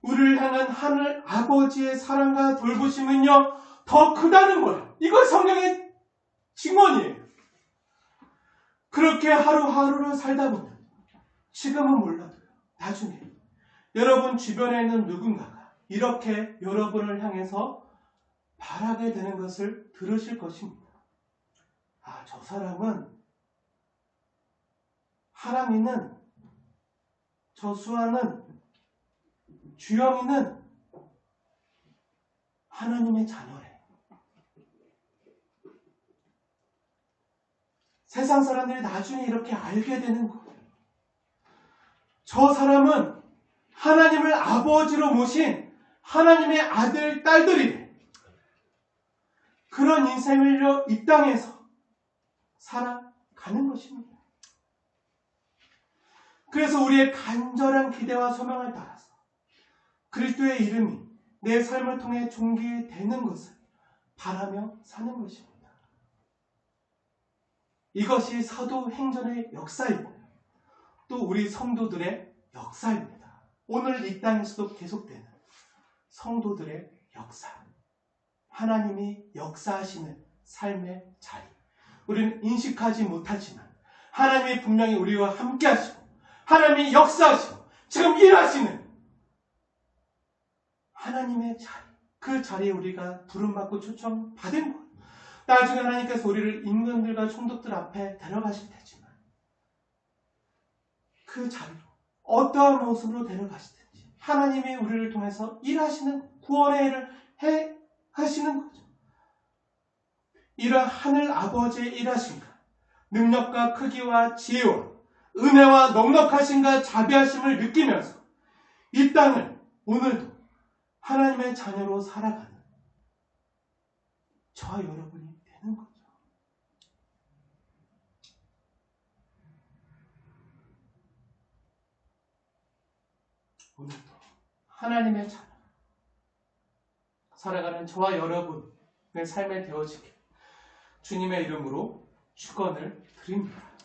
우리를 향한 하늘 아버지의 사랑과 돌보심은요 더 크다는 거예요. 이거 성경의 증언이에요. 그렇게 하루하루를 살다 보면 지금은 몰라도요, 나중에 여러분 주변에 있는 누군가가 이렇게 여러분을 향해서 바라게 되는 것을 들으실 것입니다. 아, 저 사람은, 하랑이는, 저 수아는, 주영이는 하나님의 자녀래. 세상 사람들이 나중에 이렇게 알게 되는 거예요. 저 사람은 하나님을 아버지로 모신 하나님의 아들, 딸들이래. 그런 인생을 이 땅에서 살아가는 것입니다. 그래서 우리의 간절한 기대와 소망을 따라서 그리스도의 이름이 내 삶을 통해 존귀되는 것을 바라며 사는 것입니다. 이것이 사도행전의 역사이고 또 우리 성도들의 역사입니다. 오늘 이 땅에서도 계속되는 성도들의 역사, 하나님이 역사하시는 삶의 자리, 우리는 인식하지 못하지만 하나님이 분명히 우리와 함께 하시고 하나님이 역사하시고 지금 일하시는 하나님의 자리, 그 자리에 우리가 부름받고 초청받은 것. 나중에 하나님께서 우리를 임금들과 총독들 앞에 데려가실 테지만 그 자리로 어떠한 모습으로 데려가시든지 하나님이 우리를 통해서 일하시는 구원의 일을 해 하시는 거죠. 이런 하늘 아버지의 일하심과 능력과 크기와 지혜와 은혜와 넉넉하심과 자비하심을 느끼면서 이 땅을 오늘도 하나님의 자녀로 살아가는 저와 여러분이 되는 거죠. 오늘도 하나님의 자녀 살아가는 저와 여러분의 삶에 되어지길 주님의 이름으로 축원을 드립니다.